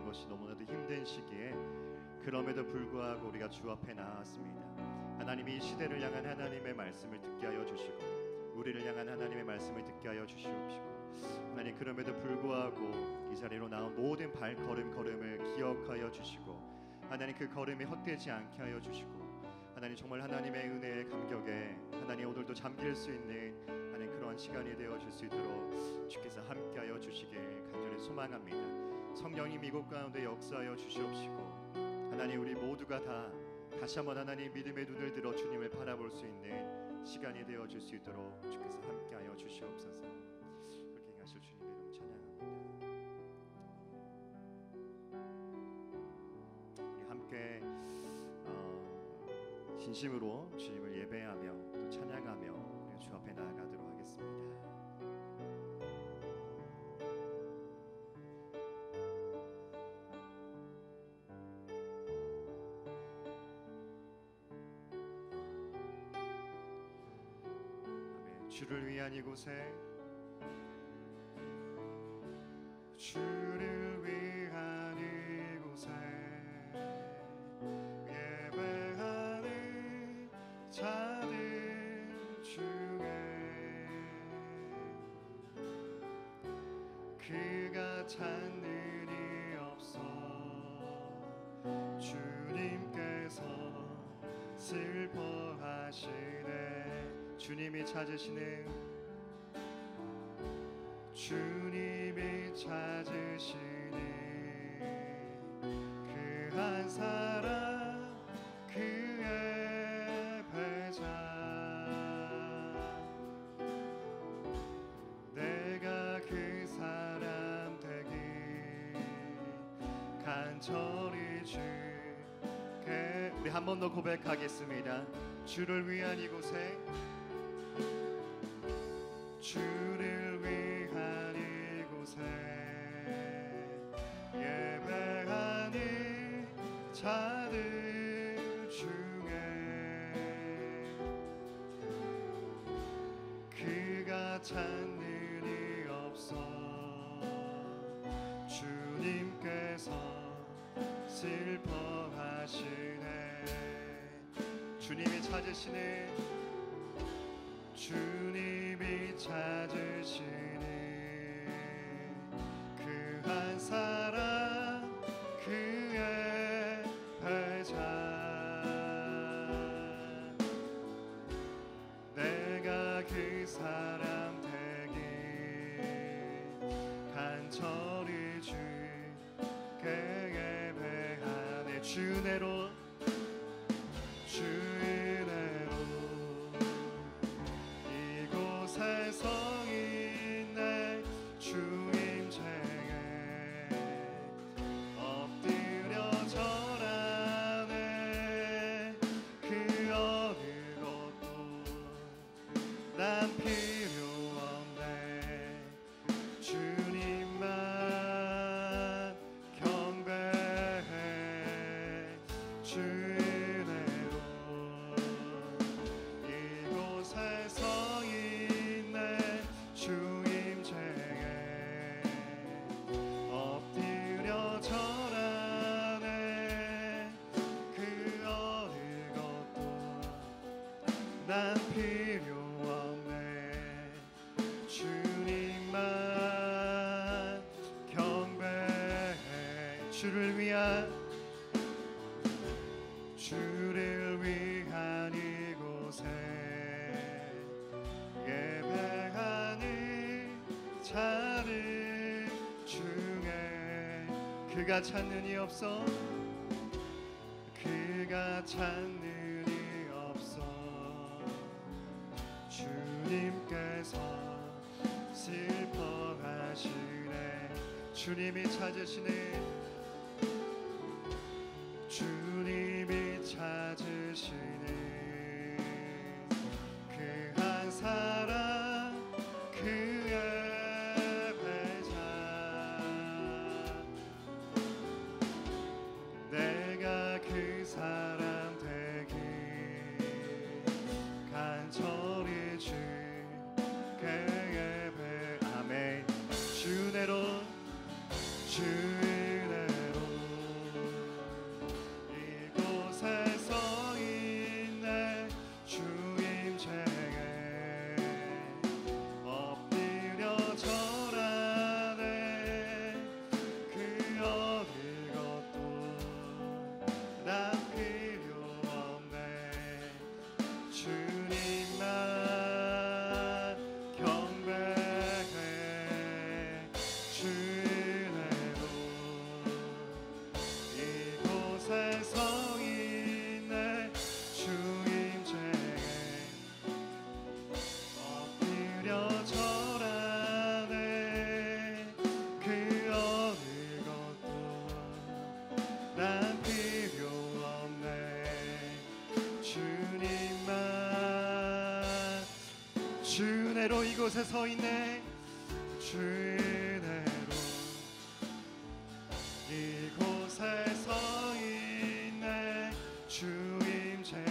것이 너무나도 힘든 시기에 그럼에도 불구하고 우리가 주 앞에 나왔습니다. 하나님이 이 시대를 향한 하나님의 말씀을 듣게 하여 주시고 우리를 향한 하나님의 말씀을 듣게 하여 주시옵시고, 하나님 그럼에도 불구하고 이 자리로 나온 모든 발걸음을 기억하여 주시고, 하나님 그 걸음이 헛되지 않게 하여 주시고, 하나님 정말 하나님의 은혜의 감격에 하나님 오늘도 잠길 수 있는 하나님 그러한 시간이 되어질 수 있도록 주께서 함께하여 주시길 간절히 소망합니다. 성령님 이곳 가운데 역사하여 주시옵시고, 하나님 우리 모두가 다시 한번 하나님 믿음의 눈을 들어 주님을 바라볼 수 있는 시간이 되어질 수 있도록 주께서 함께하여 주시옵소서. 그렇게 행하실 주님의 이름 찬양합니다. 우리 함께 진심으로 주님을 예배하며 또 찬양하며 우리 주 앞에 나아가도록 하겠습니다. 주를 위한 이곳에, 주를 위한 이곳에 예배하는 자들 중에 그가 찾는 이 없어 주님께서 슬퍼하시네. 주님이 찾으시는 그 한 사람, 그의 배자. 내가 그 사람 되기 간절히 주께. 우리 한 번 더 고백하겠습니다. 주를 위한 이곳에, 주를 위한 이곳에 예배하는 자들 중에 그가 찾는 이 없어 주님께서 슬퍼하시네. 주님이 찾으시는, 주님이 찾으시는 그 한 사람, 그의 배자. 내가 그 사람 되기 간절히 주께 예배하네. 주 은혜로, 주 은혜로 성인의 주임쟁에 엎드려 절하네. 그 어느 것도 난 필요 없네. 주님만 경배해. 주 은혜로 이곳에 성인의 주임쟁에 엎드려 절하네. 그 어느 것도 난 필요 없네. 주님만 경배해. 주를 위한 이곳에 예배하는 자들 중에 그가 찾는 이 없어, 그가 찾는 이 없어 주님께서 슬퍼하시네. 주님이 찾으시네. 주님이 찾으시네. 그 한 사람, 그의 배자. 내가 그 사람 되기 간절히 주께 예배. 아멘. 주 은혜로, 주 은혜로 이곳에 서 있네 주인의로 이곳에 서 있네 주임체에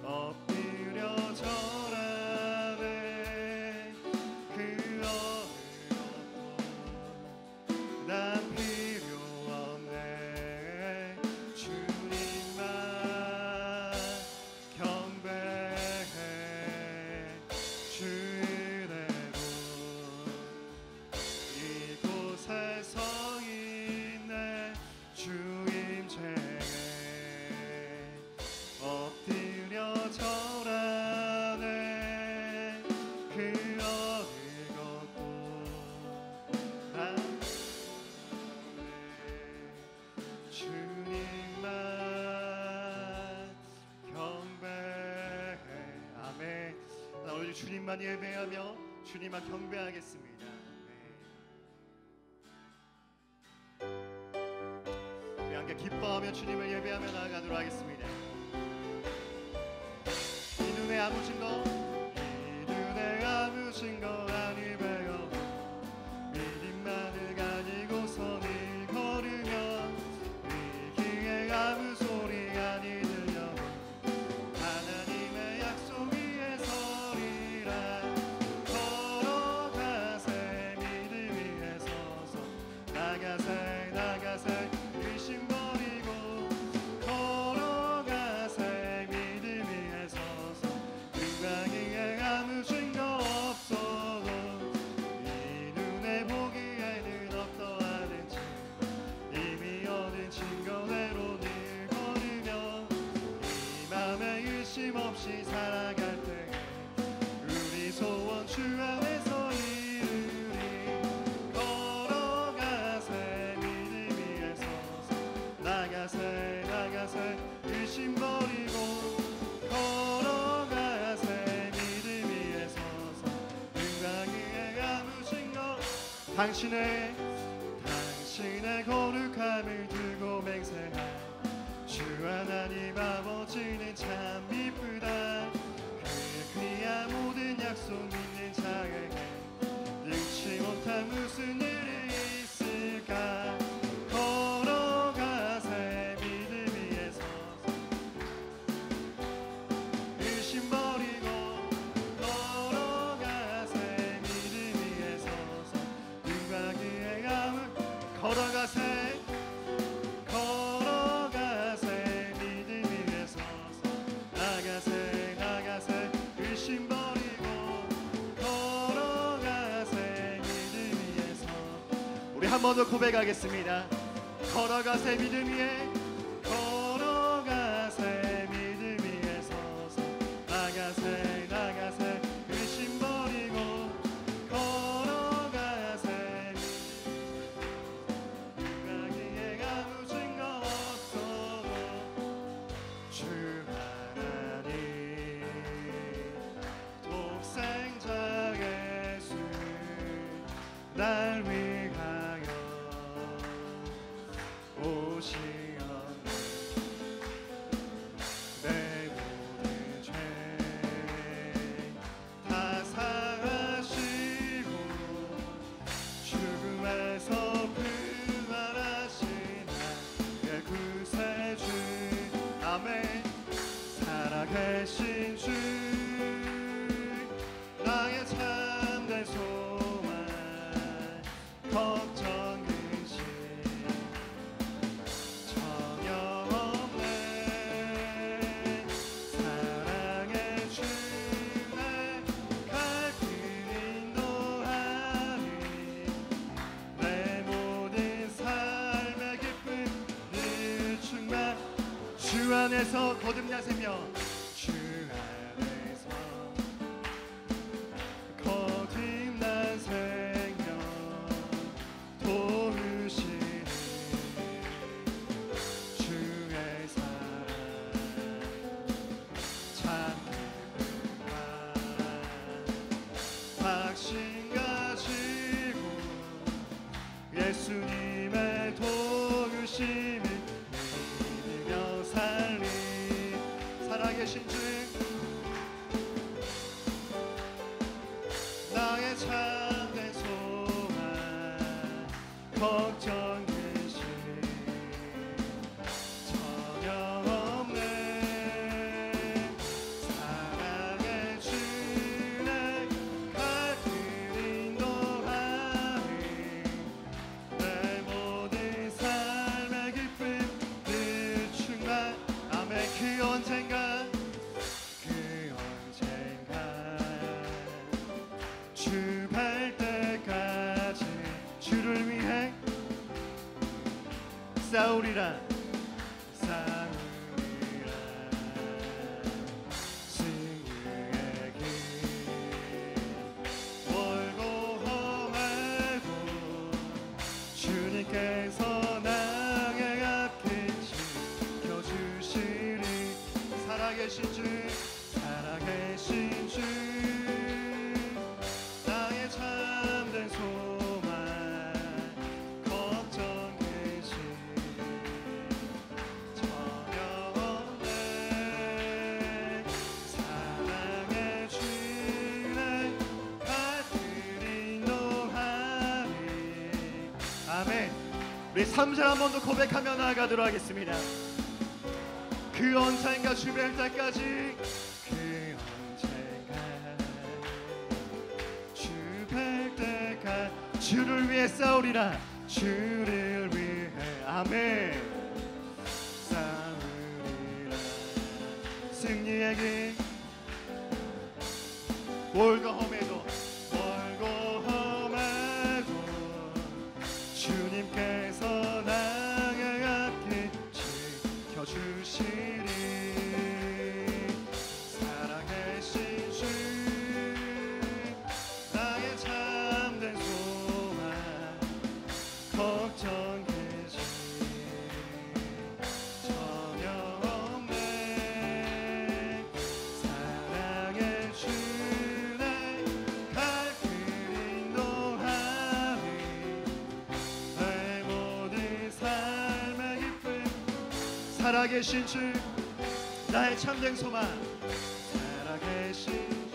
엎드려 절하네 그 어느 것도 난 필요 없네 주님만 경배해 주인의로 이곳에 서 있네 주임체에 엎드려 절하네 그 어느 것도 안 주님만 경배해. 아멘. 나 오늘 주님만 예배하며 주님만 경배하겠습니다. 우리 함께 기뻐하며 주님을 예배하며 나아가도록 하겠습니다. 이 눈에 아무 증거 이 눈에 아무 증거 아니 배워 믿음만을 가지고서 늘 걸으며 이 귀에 아무 소리 아니 들려 하나님의 약속 위에 서리라 걸어가세 믿음 위에 서서 나가세 나가세 의심 버리고 걸어가세 믿음 위에 서서 누가 기에 아무 증거 없어도 이 눈에 보기에는 어떠하든지 이미 얻은 증거대로 늘 걸으며 이 맘에 의심 없이 살아갈 때 우리 소원 주 안에서 이루리 걸어가세 믿음 위에 서서 나가세 나가세 의심 버리고 걸어가세 믿음 위에 서서 누가 기에 아무 증거 당신의 거룩함을 두고 맹세한 주 하나님 아버지는 참 이쁘다 그 귀한 모든 약속 믿는 자에게 능치 못한 무슨 일이 있을까 걸어가세 믿음 위에 서서 의심 버리고 걸어가세 믿음 위에 서서 누가 기에 아무 걸어가세 걸어가세 믿음 위에 서서 나가세 나가세 의심 버리고 걸어가세 믿음 위에 서서 우리 한 번 더 고백하겠습니다. 걸어가세 믿음 위에 걸어가세 믿음 위에 서서 나가세 나가세 의심 버리고 걸어가세 누가 기에 아무 증거 없어도 주 하나님 독생자 예수 날 위하여 오시었네 내 모든 죄 다 사하시고 죽음에서 부활하신 나의 구세주 아멘 살아계신 주 나의 참된 소망 걱정 근심 전혀 없네 사랑의 주내 갈 길 인도하니 내 모든 삶의 기쁨 늘 충만 주 안에서 거듭나세며 주 안에서 거듭난 생명 도우시니 주의 사랑 참 확신 가지고 예수님의 도우심을 믿으며 살리 살아계신 주 주를 위해 싸우리라 승리의 길 멀고 험하고 주님께서 나의 앞길 지켜주시리 살아계신 주 나의 참된 소망 걱정 근심 전혀 없네 사랑의 주를 갈 길 인도하리 아멘. 우리 3절 한 번 더 고백하며 나아가도록 하겠습니다. 그 언젠가 주 뵐 때까지 그 언젠가 주 뵐 때까지 주를 위해 싸우리라 주를 위해 아멘 싸우리라 승리의 길 멀고 험해도 멀고 험해도 주님께서 나의 앞길 지켜주시리 살아계신 주 나의 참된 소망 걱정 근심 전혀 없네 사랑의 주내 갈 길 인도하리 내 모든 삶의 기쁨 살아계신 주 나의 참된 소망 살아계신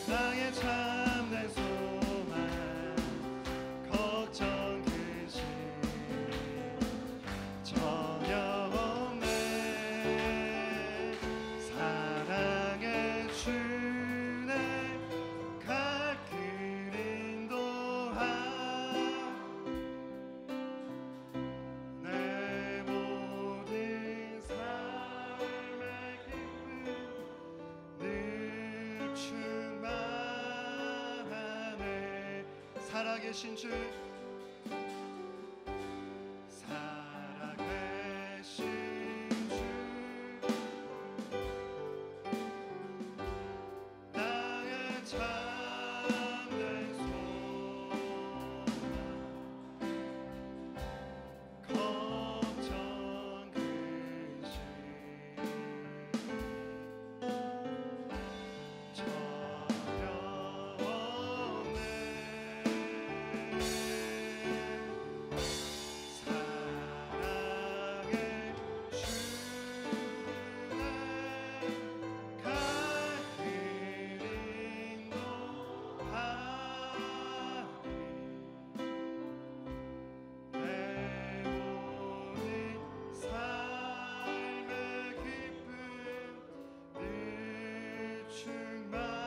나의 참된 소망 걱정 근심 전혀 없네 사랑의 주내 갈 길 인도하리 내 모든 삶의 기쁨 늘 충만하네 살아계신 주 살아계신 주 나의 참된 소망 걱정 근심 전혀 없네 사랑의 주내 갈 길 인도하리 내 모든 삶의 기쁨 늘 충만하네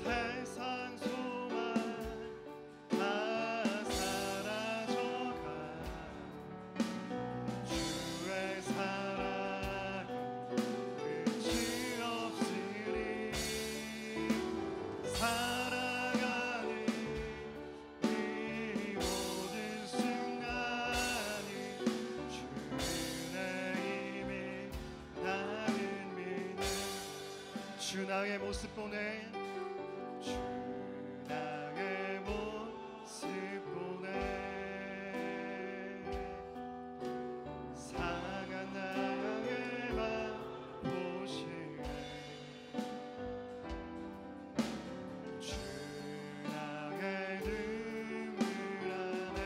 세상 소망 다 사라져가 주의 사랑 끝이 없으리 살아가는 이 모든 순간이 주의 힘이 나는 믿는 주 나의 모습 보내 주 나의 모습 보내 상한 나의 맘 보시네 주 나의 눈물 안에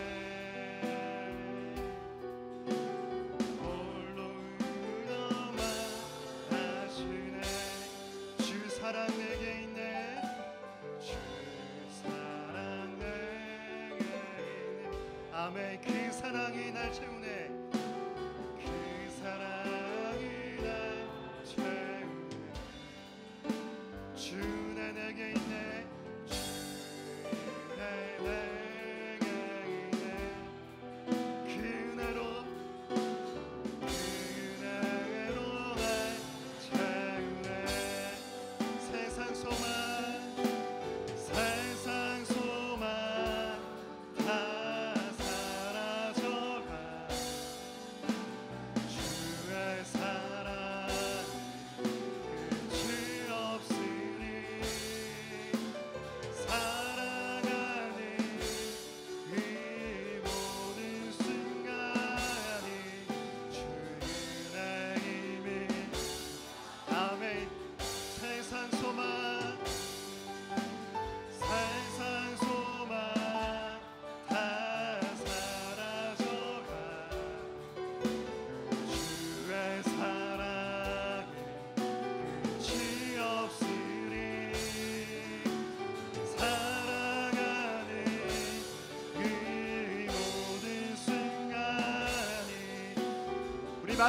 홀로 울어만 하시네 주 사랑 내게 있네 주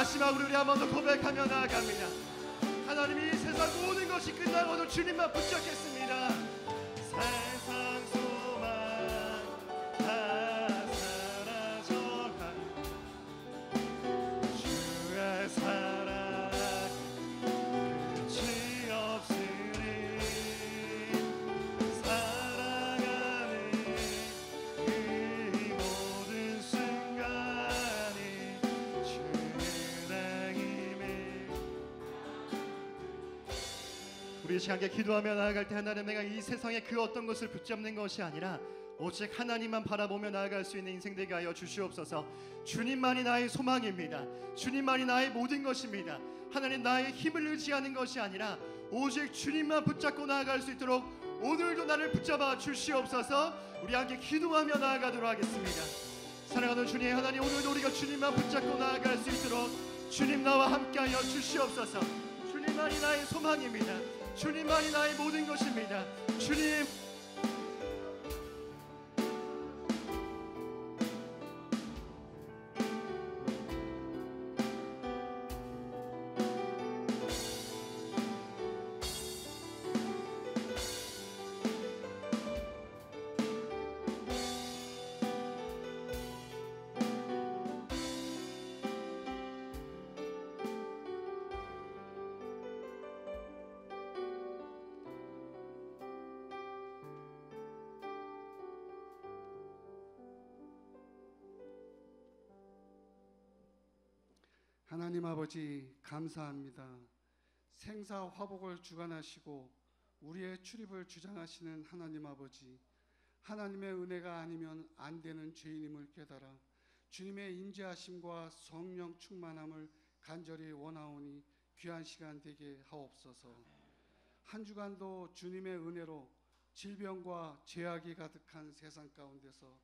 마지막으로 우리 한 번 더 고백하며 나아갑니다. 하나님이 이 세상 모든 것이 끝나고도 주님만 붙잡겠습니다. 세상 소망 다 사라져가 주의 사랑 끝이 없으니 사랑하는 이 모든 순간이 주의 힘이. 우리 이 시간에 기도하며 나아갈 때 하나님, 내가 이 세상의 그 어떤 것을 붙잡는 것이 아니라 오직 하나님만 바라보며 나아갈 수 있는 인생 되게 하여 주시옵소서. 주님만이 나의 소망입니다. 주님만이 나의 모든 것입니다. 하나님, 나의 힘을 의지하는 것이 아니라 오직 주님만 붙잡고 나아갈 수 있도록 오늘도 나를 붙잡아 주시옵소서. 우리 함께 기도하며 나아가도록 하겠습니다. 사랑하는 주님, 하나님, 오늘도 우리가 주님만 붙잡고 나아갈 수 있도록 주님 나와 함께하여 주시옵소서. 주님만이 나의 소망입니다. 주님만이 나의 모든 것입니다. 주님, 하나님 아버지, 감사합니다. 생사 화복을 주관하시고 우리의 출입을 주장하시는 하나님 아버지, 하나님의 은혜가 아니면 안 되는 죄인임을 깨달아 주님의 임재하심과 성령 충만함을 간절히 원하오니 귀한 시간 되게 하옵소서. 한 주간도 주님의 은혜로 질병과 죄악이 가득한 세상 가운데서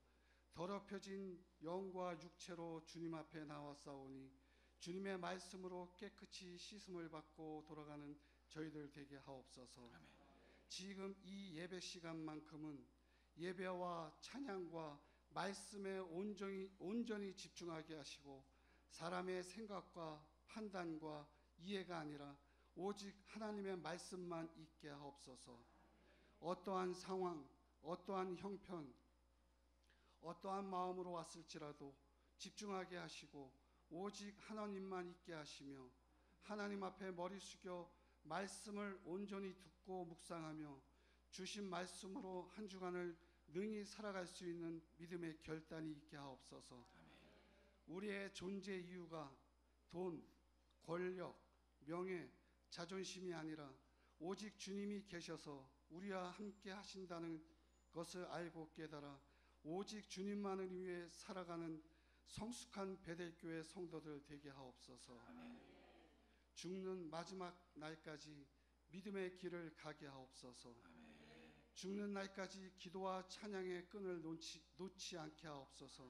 더럽혀진 영과 육체로 주님 앞에 나왔사오니 주님의 말씀으로 깨끗이 씻음을 받고 돌아가는 저희들 되게 하옵소서. 지금 이 예배 시간만큼은 예배와 찬양과 말씀에 온전히 집중하게 하시고 사람의 생각과 판단과 이해가 아니라 오직 하나님의 말씀만 있게 하옵소서. 어떠한 상황, 어떠한 형편, 어떠한 마음으로 왔을지라도 집중하게 하시고 오직 하나님만 있게 하시며 하나님 앞에 머리 숙여 말씀을 온전히 듣고 묵상하며 주신 말씀으로 한 주간을 능히 살아갈 수 있는 믿음의 결단이 있게 하옵소서. 우리의 존재 이유가 돈, 권력, 명예, 자존심이 아니라 오직 주님이 계셔서 우리와 함께 하신다는 것을 알고 깨달아 오직 주님만을 위해 살아가는 성숙한 베델교회 성도들 되게 하옵소서. 죽는 마지막 날까지 믿음의 길을 가게 하옵소서. 죽는 날까지 기도와 찬양의 끈을 놓지 않게 하옵소서.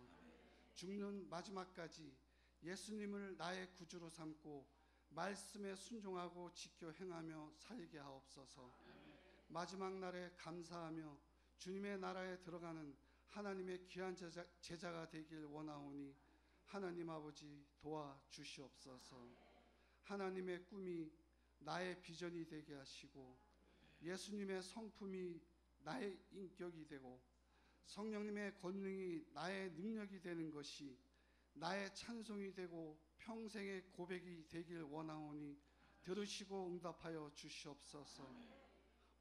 죽는 마지막까지 예수님을 나의 구주로 삼고 말씀에 순종하고 지켜 행하며 살게 하옵소서. 마지막 날에 감사하며 주님의 나라에 들어가는 하나님의 귀한 제자가 되길 원하오니 하나님 아버지 도와주시옵소서. 하나님의 꿈이 나의 비전이 되게 하시고 예수님의 성품이 나의 인격이 되고 성령님의 권능이 나의 능력이 되는 것이 나의 찬송이 되고 평생의 고백이 되길 원하오니 들으시고 응답하여 주시옵소서.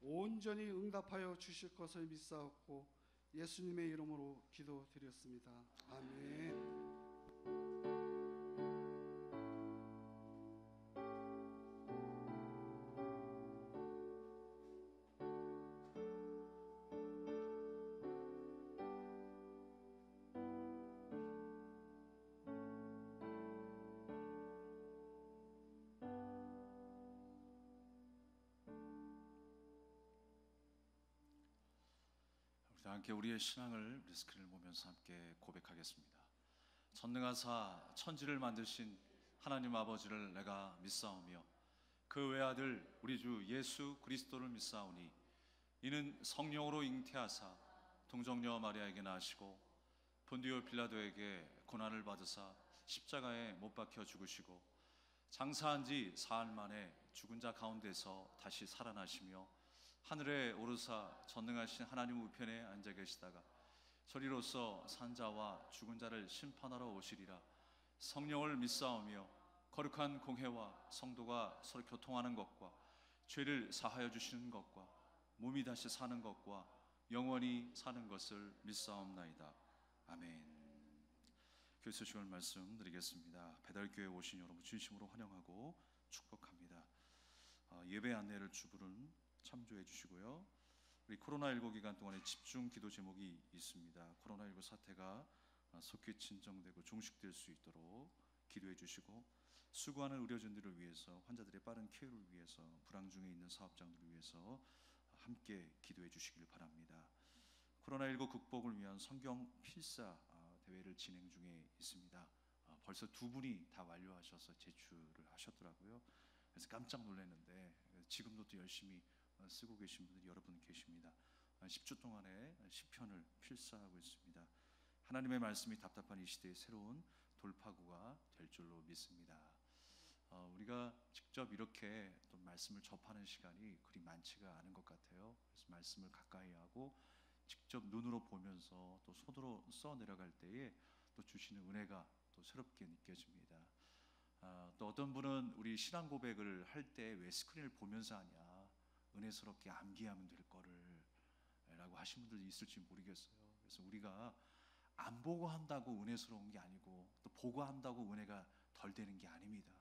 온전히 응답하여 주실 것을 믿사옵고 예수님의 이름으로 기도드렸습니다. 아멘. 함께 우리의 신앙을 우리 스크린을 보면서 함께 고백하겠습니다. 전능하사 천지를 만드신 하나님 아버지를 내가 믿사오며 그 외아들 우리 주 예수 그리스도를 믿사오니 이는 성령으로 잉태하사 동정녀 마리아에게 나시고 본디오 빌라도에게 고난을 받으사 십자가에 못 박혀 죽으시고 장사한 지 사흘 만에 죽은 자 가운데서 다시 살아나시며 하늘에 오르사 전능하신 하나님 우편에 앉아 계시다가 저리로서 산자와 죽은 자를 심판하러 오시리라. 성령을 믿사오며 거룩한 공회와 성도가 서로 교통하는 것과 죄를 사하여 주시는 것과 몸이 다시 사는 것과 영원히 사는 것을 믿사옵나이다. 아멘. 교회에서 주실 말씀 드리겠습니다. 배달교회 오신 여러분 진심으로 환영하고 축복합니다. 예배 안내를 주부른 참조해 주시고요. 우리 코로나19 기간 동안에 집중 기도 제목이 있습니다. 코로나19 사태가 속히 진정되고 종식될 수 있도록 기도해 주시고, 수고하는 의료진들을 위해서, 환자들의 빠른 케어를 위해서, 불황 중에 있는 사업장들을 위해서 함께 기도해 주시길 바랍니다. 코로나19 극복을 위한 성경 필사 대회를 진행 중에 있습니다. 벌써 2분이 다 완료하셔서 제출을 하셨더라고요. 그래서 깜짝 놀랐는데 지금도 또 열심히 쓰고 계신 분들이 여러 분 계십니다. 10주 동안에 10편을 필사하고 있습니다. 하나님의 말씀이 답답한 이 시대의 새로운 돌파구가 될 줄로 믿습니다. 우리가 직접 이렇게 또 말씀을 접하는 시간이 그리 많지가 않은 것 같아요. 그래서 말씀을 가까이 하고 직접 눈으로 보면서 또 손으로 써 내려갈 때에 또 주시는 은혜가 또 새롭게 느껴집니다. 또 어떤 분은 우리 신앙 고백을 할 때 왜 스크린을 보면서 하냐, 은혜스럽게 암기하면 될 거를 라고 하신 분들도 있을지 모르겠어요. 그래서 우리가 안 보고 한다고 은혜스러운 게 아니고 또 보고 한다고 은혜가 덜 되는 게 아닙니다.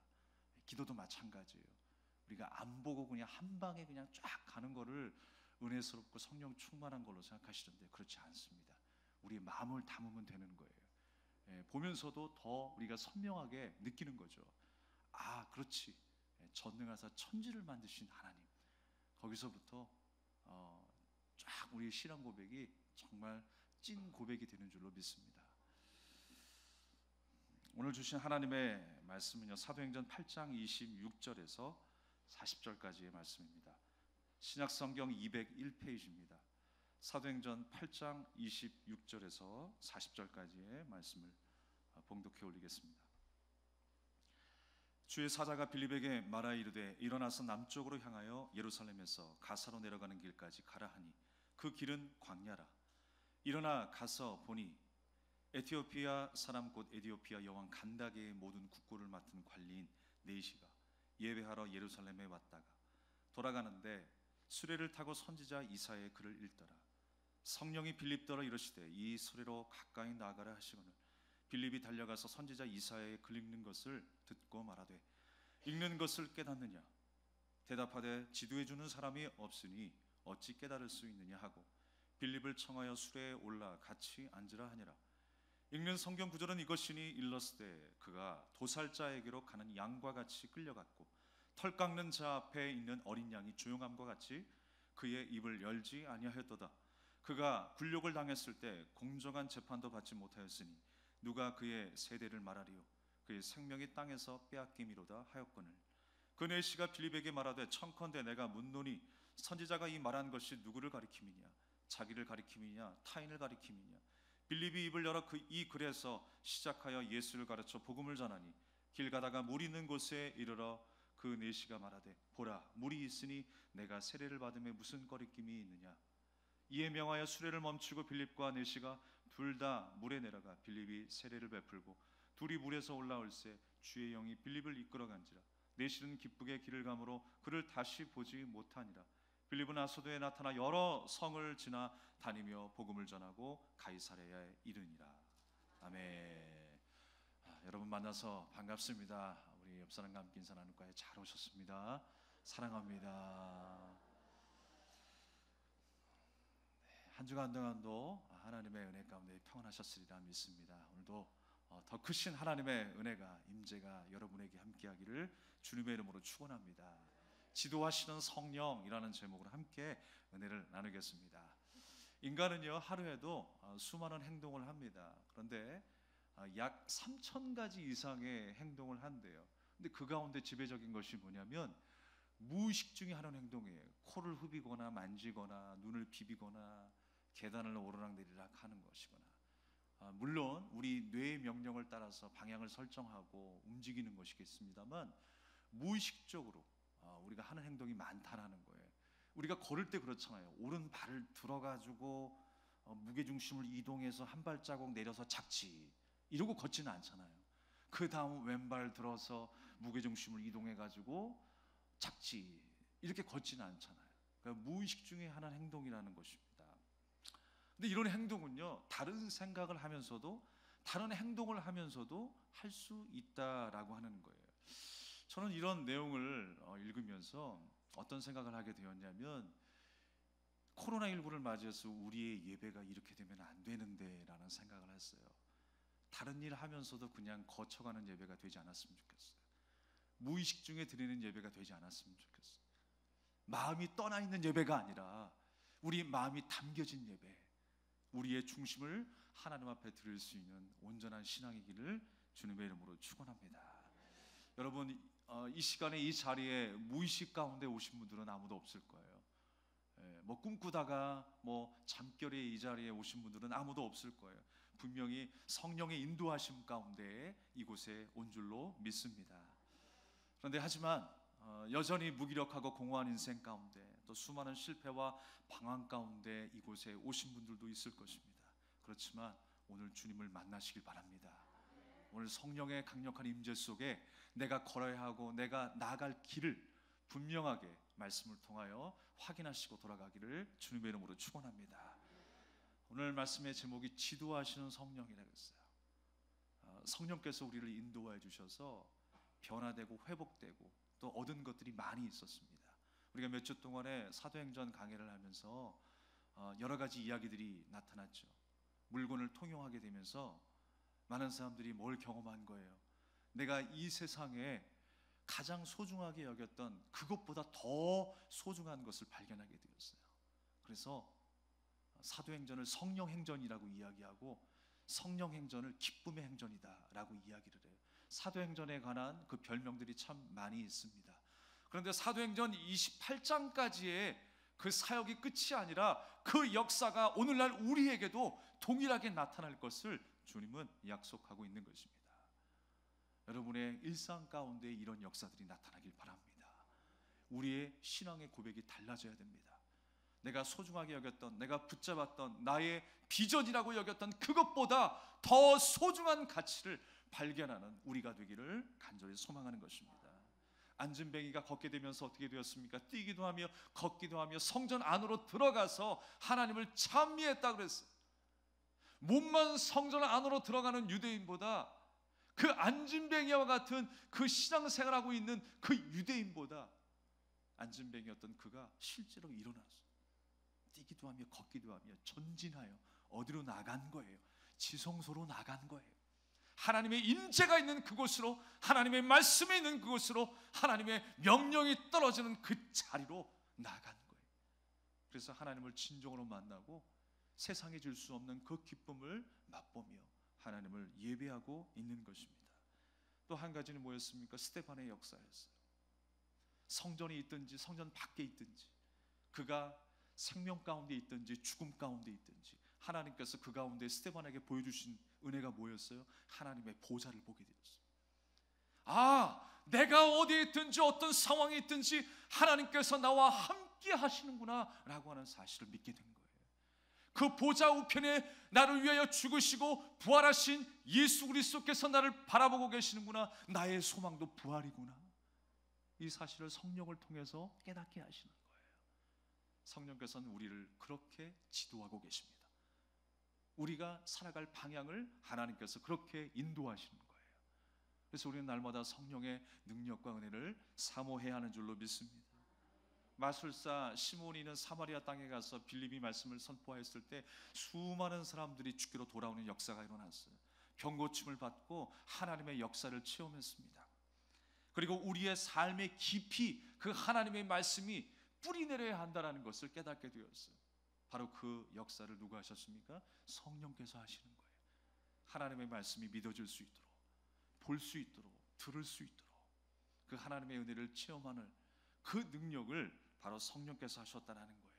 기도도 마찬가지예요. 우리가 안 보고 그냥 한 방에 그냥 쫙 가는 거를 은혜스럽고 성령 충만한 걸로 생각하시던데 그렇지 않습니다. 우리의 마음을 담으면 되는 거예요. 보면서도 더 우리가 선명하게 느끼는 거죠. 아, 그렇지. 전능하사 천지를 만드신 하나님. 거기서부터 쫙 우리의 신앙 고백이 정말 찐 고백이 되는 줄로 믿습니다. 오늘 주신 하나님의 말씀은요, 사도행전 8장 26절에서 40절까지의 말씀입니다. 신약성경 201페이지입니다. 사도행전 8장 26절에서 40절까지의 말씀을 봉독해 올리겠습니다. 주의 사자가 빌립에게 말하 이르되 일어나서 남쪽으로 향하여 예루살렘에서 가사로 내려가는 길까지 가라 하니 그 길은 광야라. 일어나 가서 보니 에티오피아 사람 곧 에티오피아 여왕 간다게의 모든 국고를 맡은 관리인 네시가 예배하러 예루살렘에 왔다가 돌아가는데 수레를 타고 선지자 이사야의 글을 읽더라. 성령이 빌립더러 이르시되 이 수레로 가까이 나가라 하시거늘 빌립이 달려가서 선지자 이사야의 글 읽는 것을 듣고 말하되 읽는 것을 깨닫느냐? 대답하되 지도해 주는 사람이 없으니 어찌 깨달을 수 있느냐 하고 빌립을 청하여 수레에 올라 같이 앉으라 하니라. 읽는 성경 구절은 이것이니 일렀으되 그가 도살자에게로 가는 양과 같이 끌려갔고 털 깎는 자 앞에 있는 어린 양이 조용함과 같이 그의 입을 열지 아니하였도다. 그가 굴욕을 당했을 때 공정한 재판도 받지 못하였으니 누가 그의 세대를 말하리요? 그의 생명이 땅에서 빼앗김이로다 하였거늘. 그 네시가 빌립에게 말하되 청컨대 내가 묻노니 선지자가 이 말한 것이 누구를 가리킴이냐? 자기를 가리킴이냐? 타인을 가리킴이냐? 빌립이 입을 열어 이 글에서 시작하여 예수를 가르쳐 복음을 전하니 길 가다가 물 있는 곳에 이르러 그 네시가 말하되 보라 물이 있으니 내가 세례를 받음에 무슨 거리낌이 있느냐? 이에 명하여 수레를 멈추고 빌립과 네시가 둘 다 물에 내려가 빌립이 세례를 베풀고 둘이 물에서 올라올새 주의 영이 빌립을 이끌어간지라. 네시는 기쁘게 길을 가므로 그를 다시 보지 못하니라. 빌립은 아소도에 나타나 여러 성을 지나 다니며 복음을 전하고 가이사랴에 이르니라. 아멘. 여러분 만나서 반갑습니다. 우리 옆사람과 함께 인사 나눌까요? 잘 오셨습니다. 사랑합니다. 한 주간 동안도 하나님의 은혜 가운데 평안하셨으리라 믿습니다. 오늘도 더 크신 하나님의 은혜가 임재가 여러분에게 함께하기를 주님의 이름으로 축원합니다. 지도하시는 성령이라는 제목으로 함께 은혜를 나누겠습니다. 인간은요 하루에도 수많은 행동을 합니다. 그런데 약 3,000가지 이상의 행동을 한대요. 근데 그 가운데 지배적인 것이 뭐냐면 무의식 중에 하는 행동이에요. 코를 후비거나 만지거나 눈을 비비거나 계단을 오르락내리락 하는 것이거나, 물론 우리 뇌의 명령을 따라서 방향을 설정하고 움직이는 것이겠습니다만 무의식적으로 우리가 하는 행동이 많다라는 거예요. 우리가 걸을 때 그렇잖아요. 오른발을 들어가지고 무게중심을 이동해서 한 발자국 내려서 착지 이러고 걷지는 않잖아요. 그 다음 왼발 들어서 무게중심을 이동해가지고 착지 이렇게 걷지는 않잖아요. 그러니까 무의식 중에 하는 행동이라는 것입니다. 근데 이런 행동은요, 다른 생각을 하면서도 다른 행동을 하면서도 할 수 있다라고 하는 거예요. 저는 이런 내용을 읽으면서 어떤 생각을 하게 되었냐면, 코로나19를 맞이해서 우리의 예배가 이렇게 되면 안 되는데 라는 생각을 했어요. 다른 일 하면서도 그냥 거쳐가는 예배가 되지 않았으면 좋겠어요. 무의식 중에 드리는 예배가 되지 않았으면 좋겠어요. 마음이 떠나 있는 예배가 아니라 우리 마음이 담겨진 예배, 우리의 중심을 하나님 앞에 드릴 수 있는 온전한 신앙이기를 주님의 이름으로 축원합니다. 여러분, 이 시간에 이 자리에 무의식 가운데 오신 분들은 아무도 없을 거예요. 뭐 꿈꾸다가 뭐 잠결에 이 자리에 오신 분들은 아무도 없을 거예요. 분명히 성령의 인도하심 가운데 이곳에 온 줄로 믿습니다. 그런데 하지만 여전히 무기력하고 공허한 인생 가운데, 또 수많은 실패와 방황 가운데 이곳에 오신 분들도 있을 것입니다. 그렇지만 오늘 주님을 만나시길 바랍니다. 오늘 성령의 강력한 임재 속에 내가 걸어야 하고 내가 나아갈 길을 분명하게 말씀을 통하여 확인하시고 돌아가기를 주님의 이름으로 축원합니다. 오늘 말씀의 제목이 지도하시는 성령이라고 했어요. 성령께서 우리를 인도해 주셔서 변화되고 회복되고 또 얻은 것들이 많이 있었습니다. 우리가 몇 주 동안에 사도행전 강해를 하면서 여러 가지 이야기들이 나타났죠. 물건을 통용하게 되면서 많은 사람들이 뭘 경험한 거예요? 내가 이 세상에 가장 소중하게 여겼던 그것보다 더 소중한 것을 발견하게 되었어요. 그래서 사도행전을 성령행전이라고 이야기하고 성령행전을 기쁨의 행전이다라고 이야기를 해요. 사도행전에 관한 그 별명들이 참 많이 있습니다. 그런데 사도행전 28장까지의 그 사역이 끝이 아니라 그 역사가 오늘날 우리에게도 동일하게 나타날 것을 주님은 약속하고 있는 것입니다. 여러분의 일상 가운데 이런 역사들이 나타나길 바랍니다. 우리의 신앙의 고백이 달라져야 됩니다. 내가 소중하게 여겼던, 내가 붙잡았던 나의 비전이라고 여겼던 그것보다 더 소중한 가치를 발견하는 우리가 되기를 간절히 소망하는 것입니다. 안진뱅이가 걷게 되면서 어떻게 되었습니까? 뛰기도 하며 걷기도 하며 성전 안으로 들어가서 하나님을 찬미했다 그랬어요. 몸만 성전 안으로 들어가는 유대인보다 그 안진뱅이와 같은 그 신앙생활하고 있는 그 유대인보다 안진뱅이였던 그가 실제로 일어났어요. 뛰기도 하며 걷기도 하며 전진하여 어디로 나간 거예요? 지성소로 나간 거예요. 하나님의 임재가 있는 그곳으로, 하나님의 말씀이 있는 그곳으로, 하나님의 명령이 떨어지는 그 자리로 나간 거예요. 그래서 하나님을 진정으로 만나고 세상에 줄 수 없는 그 기쁨을 맛보며 하나님을 예배하고 있는 것입니다. 또 한 가지는 뭐였습니까? 스데반의 역사였어요. 성전이 있든지 성전 밖에 있든지, 그가 생명 가운데 있든지 죽음 가운데 있든지, 하나님께서 그 가운데 스데반에게 보여주신 은혜가 뭐였어요? 하나님의 보좌를 보게 되었어요. 내가 어디에 있든지 어떤 상황이 있든지 하나님께서 나와 함께 하시는구나 라고 하는 사실을 믿게 된 거예요. 그 보좌 우편에 나를 위하여 죽으시고 부활하신 예수 그리스도께서 나를 바라보고 계시는구나, 나의 소망도 부활이구나, 이 사실을 성령을 통해서 깨닫게 하시는 거예요. 성령께서는 우리를 그렇게 지도하고 계십니다. 우리가 살아갈 방향을 하나님께서 그렇게 인도하시는 거예요. 그래서 우리는 날마다 성령의 능력과 은혜를 사모해야 하는 줄로 믿습니다. 마술사 시몬이는 사마리아 땅에 가서 빌립이 말씀을 선포하였을 때 수많은 사람들이 주께로 돌아오는 역사가 일어났어요. 병고침을 받고 하나님의 역사를 체험했습니다. 그리고 우리의 삶의 깊이 그 하나님의 말씀이 뿌리 내려야 한다는 것을 깨닫게 되었어요. 바로 그 역사를 누가 하셨습니까? 성령께서 하시는 거예요. 하나님의 말씀이 믿어질 수 있도록, 볼 수 있도록, 들을 수 있도록 그 하나님의 은혜를 체험하는 그 능력을 바로 성령께서 하셨다는 거예요.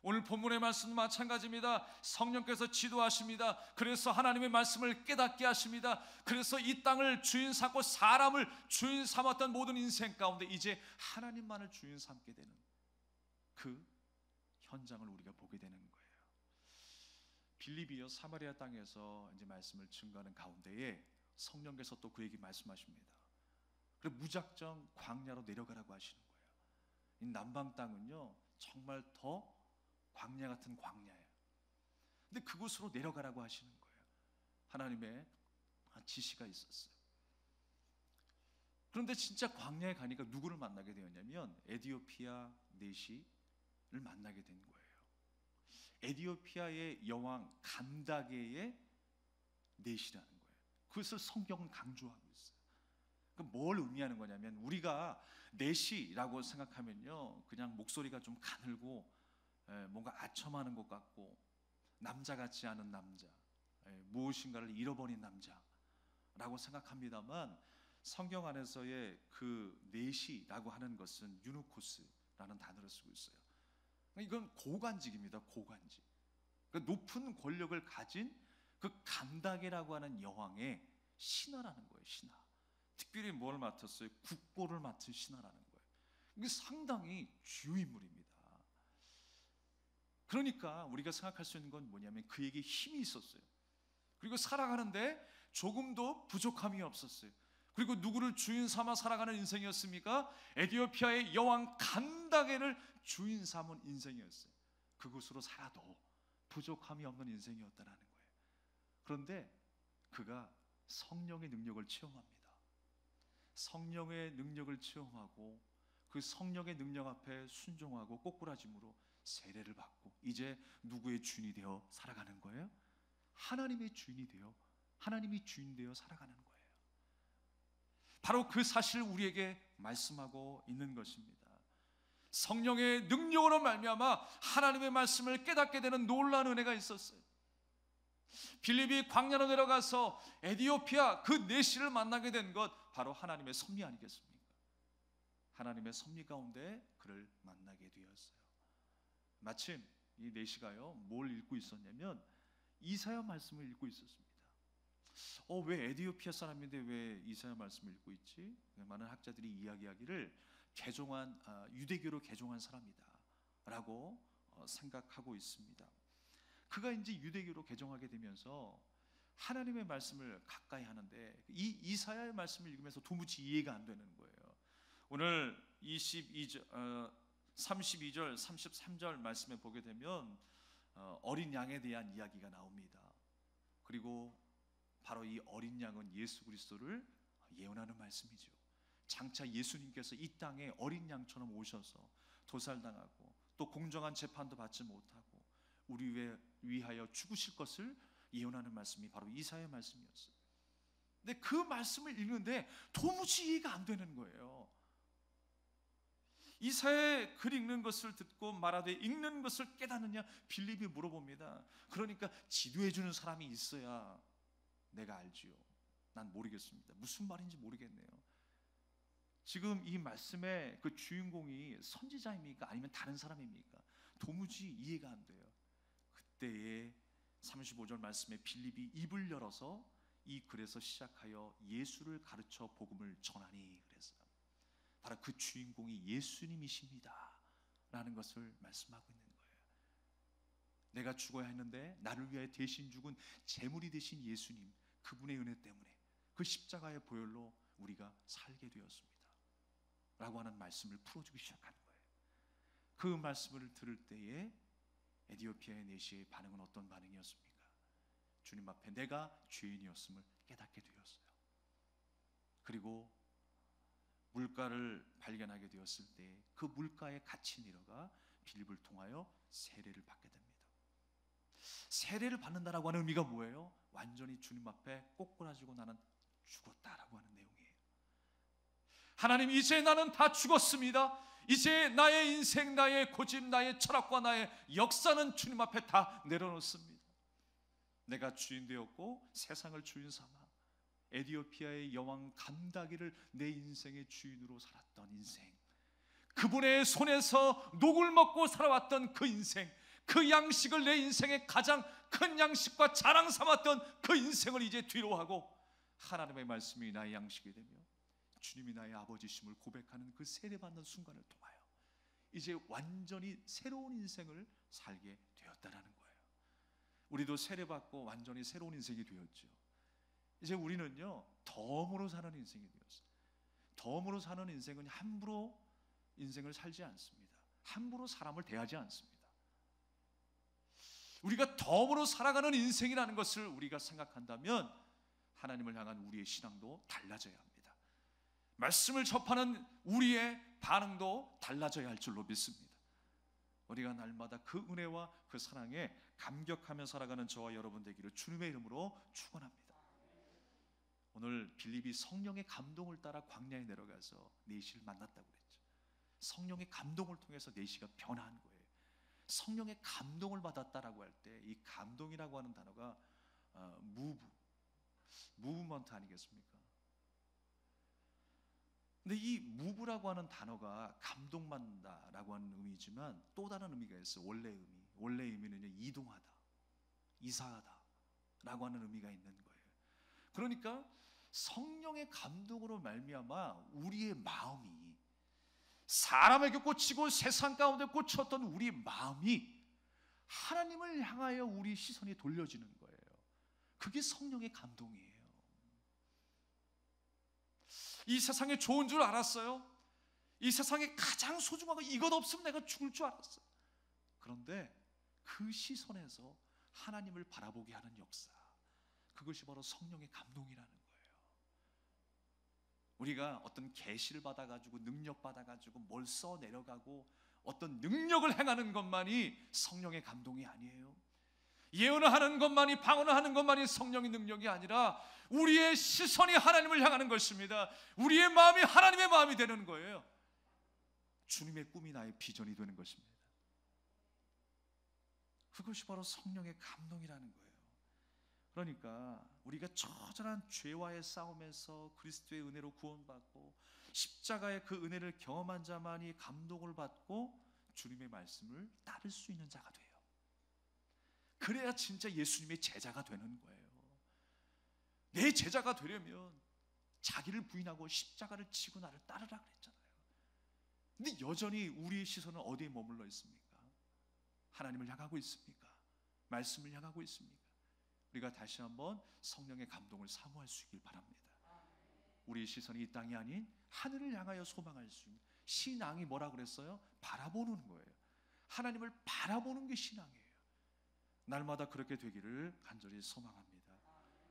오늘 본문의 말씀도 마찬가지입니다. 성령께서 지도하십니다. 그래서 하나님의 말씀을 깨닫게 하십니다. 그래서 이 땅을 주인 삼고 사람을 주인 삼았던 모든 인생 가운데 이제 하나님만을 주인 삼게 되는 그 현장을 우리가 보게 되는 거예요. 빌립이요 사마리아 땅에서 이제 말씀을 증거하는 가운데에 성령께서 또 그에게 말씀하십니다. 그리고 무작정 광야로 내려가라고 하시는 거예요. 이 남방 땅은요 정말 더 광야 같은 광야예요. 근데 그곳으로 내려가라고 하시는 거예요. 하나님의 지시가 있었어요. 그런데 진짜 광야에 가니까 누구를 만나게 되었냐면 에디오피아 내시를 만나게 된 거예요. 에디오피아의 여왕 간다게의 내시라는 거예요. 그것을 성경은 강조하고 있어요. 뭘 의미하는 거냐면 우리가 내시라고 생각하면요 그냥 목소리가 좀 가늘고 뭔가 아첨하는 것 같고 남자 같지 않은 남자, 무엇인가를 잃어버린 남자라고 생각합니다만 성경 안에서의 그 내시라고 하는 것은 유누코스라는 단어를 쓰고 있어요. 이건 고관직입니다. 고관직. 그러니까 높은 권력을 가진 그 간다게라고 하는 여왕의 신하라는 거예요. 신하. 특별히 뭘 맡았어요? 국보를 맡은 신하라는 거예요. 이게 상당히 주요인물입니다. 그러니까 우리가 생각할 수 있는 건 뭐냐면 그에게 힘이 있었어요. 그리고 살아가는데 조금도 부족함이 없었어요. 그리고 누구를 주인 삼아 살아가는 인생이었습니까? 에디오피아의 여왕 간다게를 주인 삼은 인생이었어요. 그곳으로 살아도 부족함이 없는 인생이었다는 거예요. 그런데 그가 성령의 능력을 체험합니다. 성령의 능력을 체험하고 그 성령의 능력 앞에 순종하고 꼬꾸라짐으로 세례를 받고 이제 누구의 주인이 되어 살아가는 거예요? 하나님의 주인이 되어 하나님이 주인 되어 살아가는 거예요. 바로 그 사실을 우리에게 말씀하고 있는 것입니다. 성령의 능력으로 말미암아 하나님의 말씀을 깨닫게 되는 놀라운 은혜가 있었어요. 빌립이 광야로 내려가서 에디오피아 그 내시를 만나게 된 것 바로 하나님의 섭리 아니겠습니까? 하나님의 섭리 가운데 그를 만나게 되었어요. 마침 이 내시가요 뭘 읽고 있었냐면 이사야 말씀을 읽고 있었습니다. 왜 에디오피아 사람인데 왜 이사야 말씀을 읽고 있지? 많은 학자들이 이야기하기를 유대교로 개종한 사람이다라고 생각하고 있습니다. 그가 이제 유대교로 개종하게 되면서 하나님의 말씀을 가까이 하는데 이 이사야의 말씀을 읽으면서 도무지 이해가 안 되는 거예요. 오늘 32절, 33절 말씀에 보게 되면 어린 양에 대한 이야기가 나옵니다. 그리고 바로 이 어린 양은 예수 그리스도를 예언하는 말씀이죠. 장차 예수님께서 이 땅에 어린 양처럼 오셔서 도살당하고 또 공정한 재판도 받지 못하고 우리 위하여 죽으실 것을 예언하는 말씀이 바로 이사야의 말씀이었어요. 근데 그 말씀을 읽는데 도무지 이해가 안 되는 거예요. 이사야의 글 읽는 것을 듣고 말하되 읽는 것을 깨닫느냐? 빌립이 물어봅니다. 그러니까 지도해 주는 사람이 있어야 내가 알지요. 난 모르겠습니다. 무슨 말인지 모르겠네요. 지금 이 말씀의 그 주인공이 선지자입니까? 아니면 다른 사람입니까? 도무지 이해가 안 돼요. 그때에 35절 말씀에 빌립이 입을 열어서 이 글에서 시작하여 예수를 가르쳐 복음을 전하니 그랬어요. 바로 그 주인공이 예수님이십니다 라는 것을 말씀하고 있는 거예요. 내가 죽어야 했는데 나를 위하여 대신 죽은 제물이 되신 예수님, 그분의 은혜 때문에 그 십자가의 보혈로 우리가 살게 되었습니다 라고 하는 말씀을 풀어주기 시작하는 거예요. 그 말씀을 들을 때에 에디오피아의 내시의 반응은 어떤 반응이었습니까? 주님 앞에 내가 죄인이었음을 깨닫게 되었어요. 그리고 물가를 발견하게 되었을 때 그 물가에 같이 내려가 빌립을 통하여 세례를 받게 됩니다. 세례를 받는다라고 하는 의미가 뭐예요? 완전히 주님 앞에 꼬꾸라지고 나는 죽었다라고 하는 내용이에요. 하나님, 이제 나는 다 죽었습니다. 이제 나의 인생, 나의 고집, 나의 철학과 나의 역사는 주님 앞에 다 내려놓습니다. 내가 주인 되었고 세상을 주인 삼아 에디오피아의 여왕 간다기를 내 인생의 주인으로 살았던 인생, 그분의 손에서 녹을 먹고 살아왔던 그 인생, 그 양식을 내 인생의 가장 큰 양식과 자랑 삼았던 그 인생을 이제 뒤로 하고 하나님의 말씀이 나의 양식이 되며 주님이 나의 아버지심을 고백하는 그 세례받는 순간을 통하여 이제 완전히 새로운 인생을 살게 되었다라는 거예요. 우리도 세례받고 완전히 새로운 인생이 되었죠. 이제 우리는요, 덤으로 사는 인생이 되었어요. 덤으로 사는 인생은 함부로 인생을 살지 않습니다. 함부로 사람을 대하지 않습니다. 우리가 덤으로 살아가는 인생이라는 것을 우리가 생각한다면 하나님을 향한 우리의 신앙도 달라져야 합니다. 말씀을 접하는 우리의 반응도 달라져야 할 줄로 믿습니다. 우리가 날마다 그 은혜와 그 사랑에 감격하며 살아가는 저와 여러분 되기를 주님의 이름으로 축원합니다. 오늘 빌립이 성령의 감동을 따라 광야에 내려가서 내시를 만났다고 그랬죠. 성령의 감동을 통해서 내시가 변한 거예요. 성령의 감동을 받았다라고 할 때 이 감동이라고 하는 단어가 무브먼트 아니겠습니까? 근데 이 무브라고 하는 단어가 감동받는다라고 하는 의미지만 또 다른 의미가 있어요. 원래 의미는요, 이동하다, 이사하다 라고 하는 의미가 있는 거예요. 그러니까 성령의 감동으로 말미암아 우리의 마음이, 사람에게 꽂히고 세상 가운데 꽂혔던 우리 마음이 하나님을 향하여 우리 시선이 돌려지는 거예요. 그게 성령의 감동이에요. 이 세상에 좋은 줄 알았어요. 이 세상에 가장 소중하고 이것 없으면 내가 죽을 줄 알았어요. 그런데 그 시선에서 하나님을 바라보게 하는 역사, 그것이 바로 성령의 감동이라는 거예요. 우리가 어떤 계시를 받아가지고 능력 받아가지고 뭘 써내려가고 어떤 능력을 행하는 것만이 성령의 감동이 아니에요. 예언을 하는 것만이, 방언을 하는 것만이 성령의 능력이 아니라 우리의 시선이 하나님을 향하는 것입니다. 우리의 마음이 하나님의 마음이 되는 거예요. 주님의 꿈이 나의 비전이 되는 것입니다. 그것이 바로 성령의 감동이라는 거예요. 그러니까 우리가 처절한 죄와의 싸움에서 그리스도의 은혜로 구원받고 십자가의 그 은혜를 경험한 자만이 감동을 받고 주님의 말씀을 따를 수 있는 자가 돼요. 그래야 진짜 예수님의 제자가 되는 거예요. 내 제자가 되려면 자기를 부인하고 십자가를 지고 나를 따르라 그랬잖아요. 근데 여전히 우리의 시선은 어디에 머물러 있습니까? 하나님을 향하고 있습니까? 말씀을 향하고 있습니까? 우리가 다시 한번 성령의 감동을 사모할 수 있길 바랍니다. 우리의 시선이 이 땅이 아닌 하늘을 향하여 소망할 수 있는 신앙이 뭐라 그랬어요? 바라보는 거예요. 하나님을 바라보는 게 신앙이에요. 날마다 그렇게 되기를 간절히 소망합니다.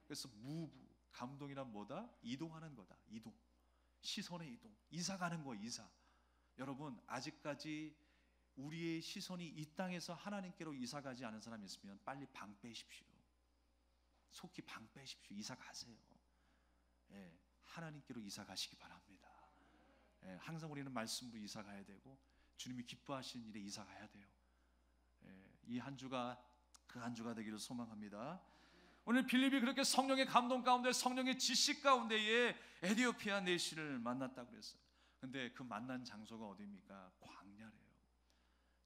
그래서 무브, 감동이란 뭐다? 이동하는 거다. 이동, 시선의 이동, 이사 가는 거, 이사. 여러분, 아직까지 우리의 시선이 이 땅에서 하나님께로 이사 가지 않은 사람이 있으면 빨리 방 빼십시오. 속히 방 빼십시오. 이사 가세요. 예, 하나님께로 이사 가시기 바랍니다. 예, 항상 우리는 말씀으로 이사 가야 되고 주님이 기뻐하시는 일에 이사 가야 돼요. 예, 이 한 주가 그 한 주가 되기를 소망합니다. 오늘 빌립이 그렇게 성령의 감동 가운데, 성령의 지식 가운데에 에디오피아 내시를 만났다고 그랬어요. 근데 그 만난 장소가 어디입니까? 광야래요.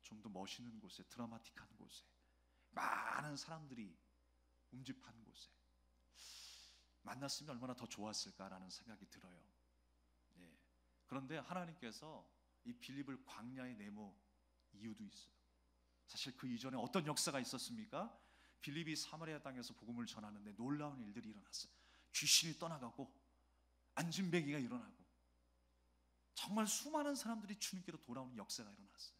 좀 더 멋있는 곳에, 드라마틱한 곳에, 많은 사람들이 움집한 곳에 만났으면 얼마나 더 좋았을까라는 생각이 들어요. 예. 그런데 하나님께서 이 빌립을 광야에 내모 이유도 있어요. 사실 그 이전에 어떤 역사가 있었습니까? 빌립이 사마리아 땅에서 복음을 전하는데 놀라운 일들이 일어났어요. 귀신이 떠나가고 안진뱅이가 일어나고 정말 수많은 사람들이 주님께로 돌아오는 역사가 일어났어요.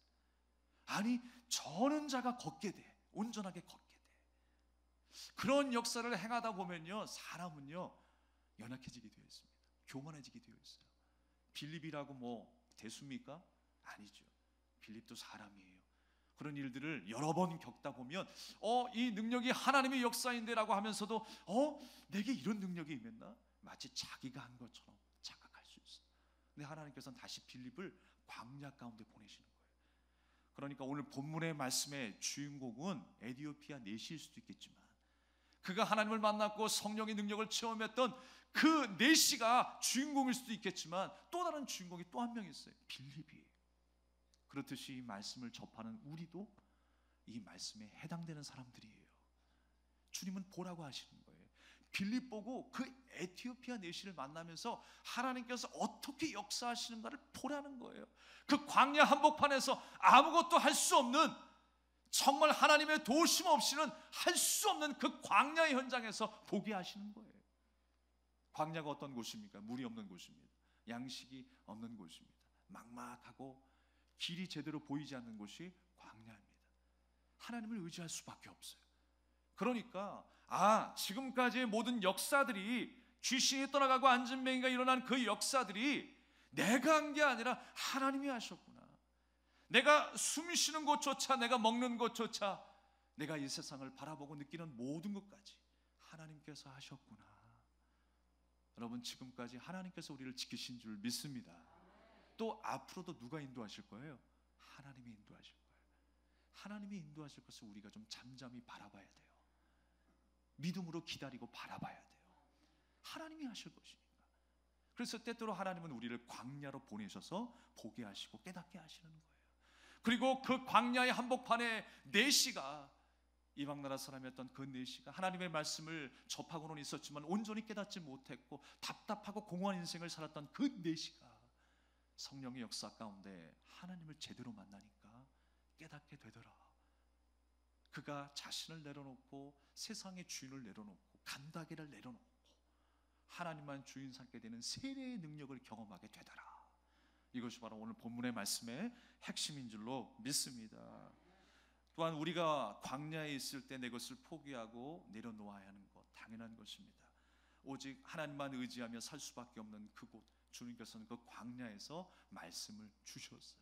아니, 저는 자가 걷게 돼. 온전하게 걷게 돼. 그런 역사를 행하다 보면요, 사람은요 연약해지게 되어 있습니다. 교만해지게 되어 있어요. 빌립이라고 뭐 대수입니까? 아니죠. 빌립도 사람이에요. 그런 일들을 여러 번 겪다 보면 이 능력이 하나님의 역사인데라고 하면서도 내게 이런 능력이 임했나? 마치 자기가 한 것처럼 착각할 수 있어요. 근데 하나님께서는 다시 빌립을 광야 가운데 보내시는 거예요. 그러니까 오늘 본문의 말씀의 주인공은 에디오피아 내시일 수도 있겠지만, 그가 하나님을 만났고 성령의 능력을 체험했던 그 내시가 주인공일 수도 있겠지만, 또 다른 주인공이 또 한 명 있어요. 빌립이. 그렇듯이 이 말씀을 접하는 우리도 이 말씀에 해당되는 사람들이에요. 주님은 보라고 하시는 거예요. 빌립 보고 그 에티오피아 내시를 만나면서 하나님께서 어떻게 역사하시는가를 보라는 거예요. 그 광야 한복판에서 아무것도 할 수 없는, 정말 하나님의 도우심 없이는 할 수 없는 그 광야의 현장에서 보게 하시는 거예요. 광야가 어떤 곳입니까? 물이 없는 곳입니다. 양식이 없는 곳입니다. 막막하고 길이 제대로 보이지 않는 곳이 광야입니다. 하나님을 의지할 수밖에 없어요. 그러니까 지금까지의 모든 역사들이, 귀신이 떠나가고 안진뱅이가 일어난 그 역사들이 내가 한 게 아니라 하나님이 하셨구나. 내가 숨 쉬는 곳조차, 내가 먹는 곳조차, 내가 이 세상을 바라보고 느끼는 모든 것까지 하나님께서 하셨구나. 여러분, 지금까지 하나님께서 우리를 지키신 줄 믿습니다. 또 앞으로도 누가 인도하실 거예요? 하나님이 인도하실 거예요. 하나님이 인도하실 것을 우리가 좀 잠잠히 바라봐야 돼요. 믿음으로 기다리고 바라봐야 돼요. 하나님이 하실 것이니까. 그래서 때때로 하나님은 우리를 광야로 보내셔서 보게 하시고 깨닫게 하시는 거예요. 그리고 그 광야의 한복판에 내시가, 이방나라 사람이었던 그 내시가 하나님의 말씀을 접하고는 있었지만 온전히 깨닫지 못했고 답답하고 공허한 인생을 살았던 그 내시가 성령의 역사 가운데 하나님을 제대로 만나니까 깨닫게 되더라. 그가 자신을 내려놓고 세상의 주인을 내려놓고 간다기를 내려놓고 하나님만 주인 삼게 되는 세례의 능력을 경험하게 되더라. 이것이 바로 오늘 본문의 말씀의 핵심인 줄로 믿습니다. 또한 우리가 광야에 있을 때 내 것을 포기하고 내려놓아야 하는 것, 당연한 것입니다. 오직 하나님만 의지하며 살 수밖에 없는 그곳, 주님께서는 그 광야에서 말씀을 주셨어요.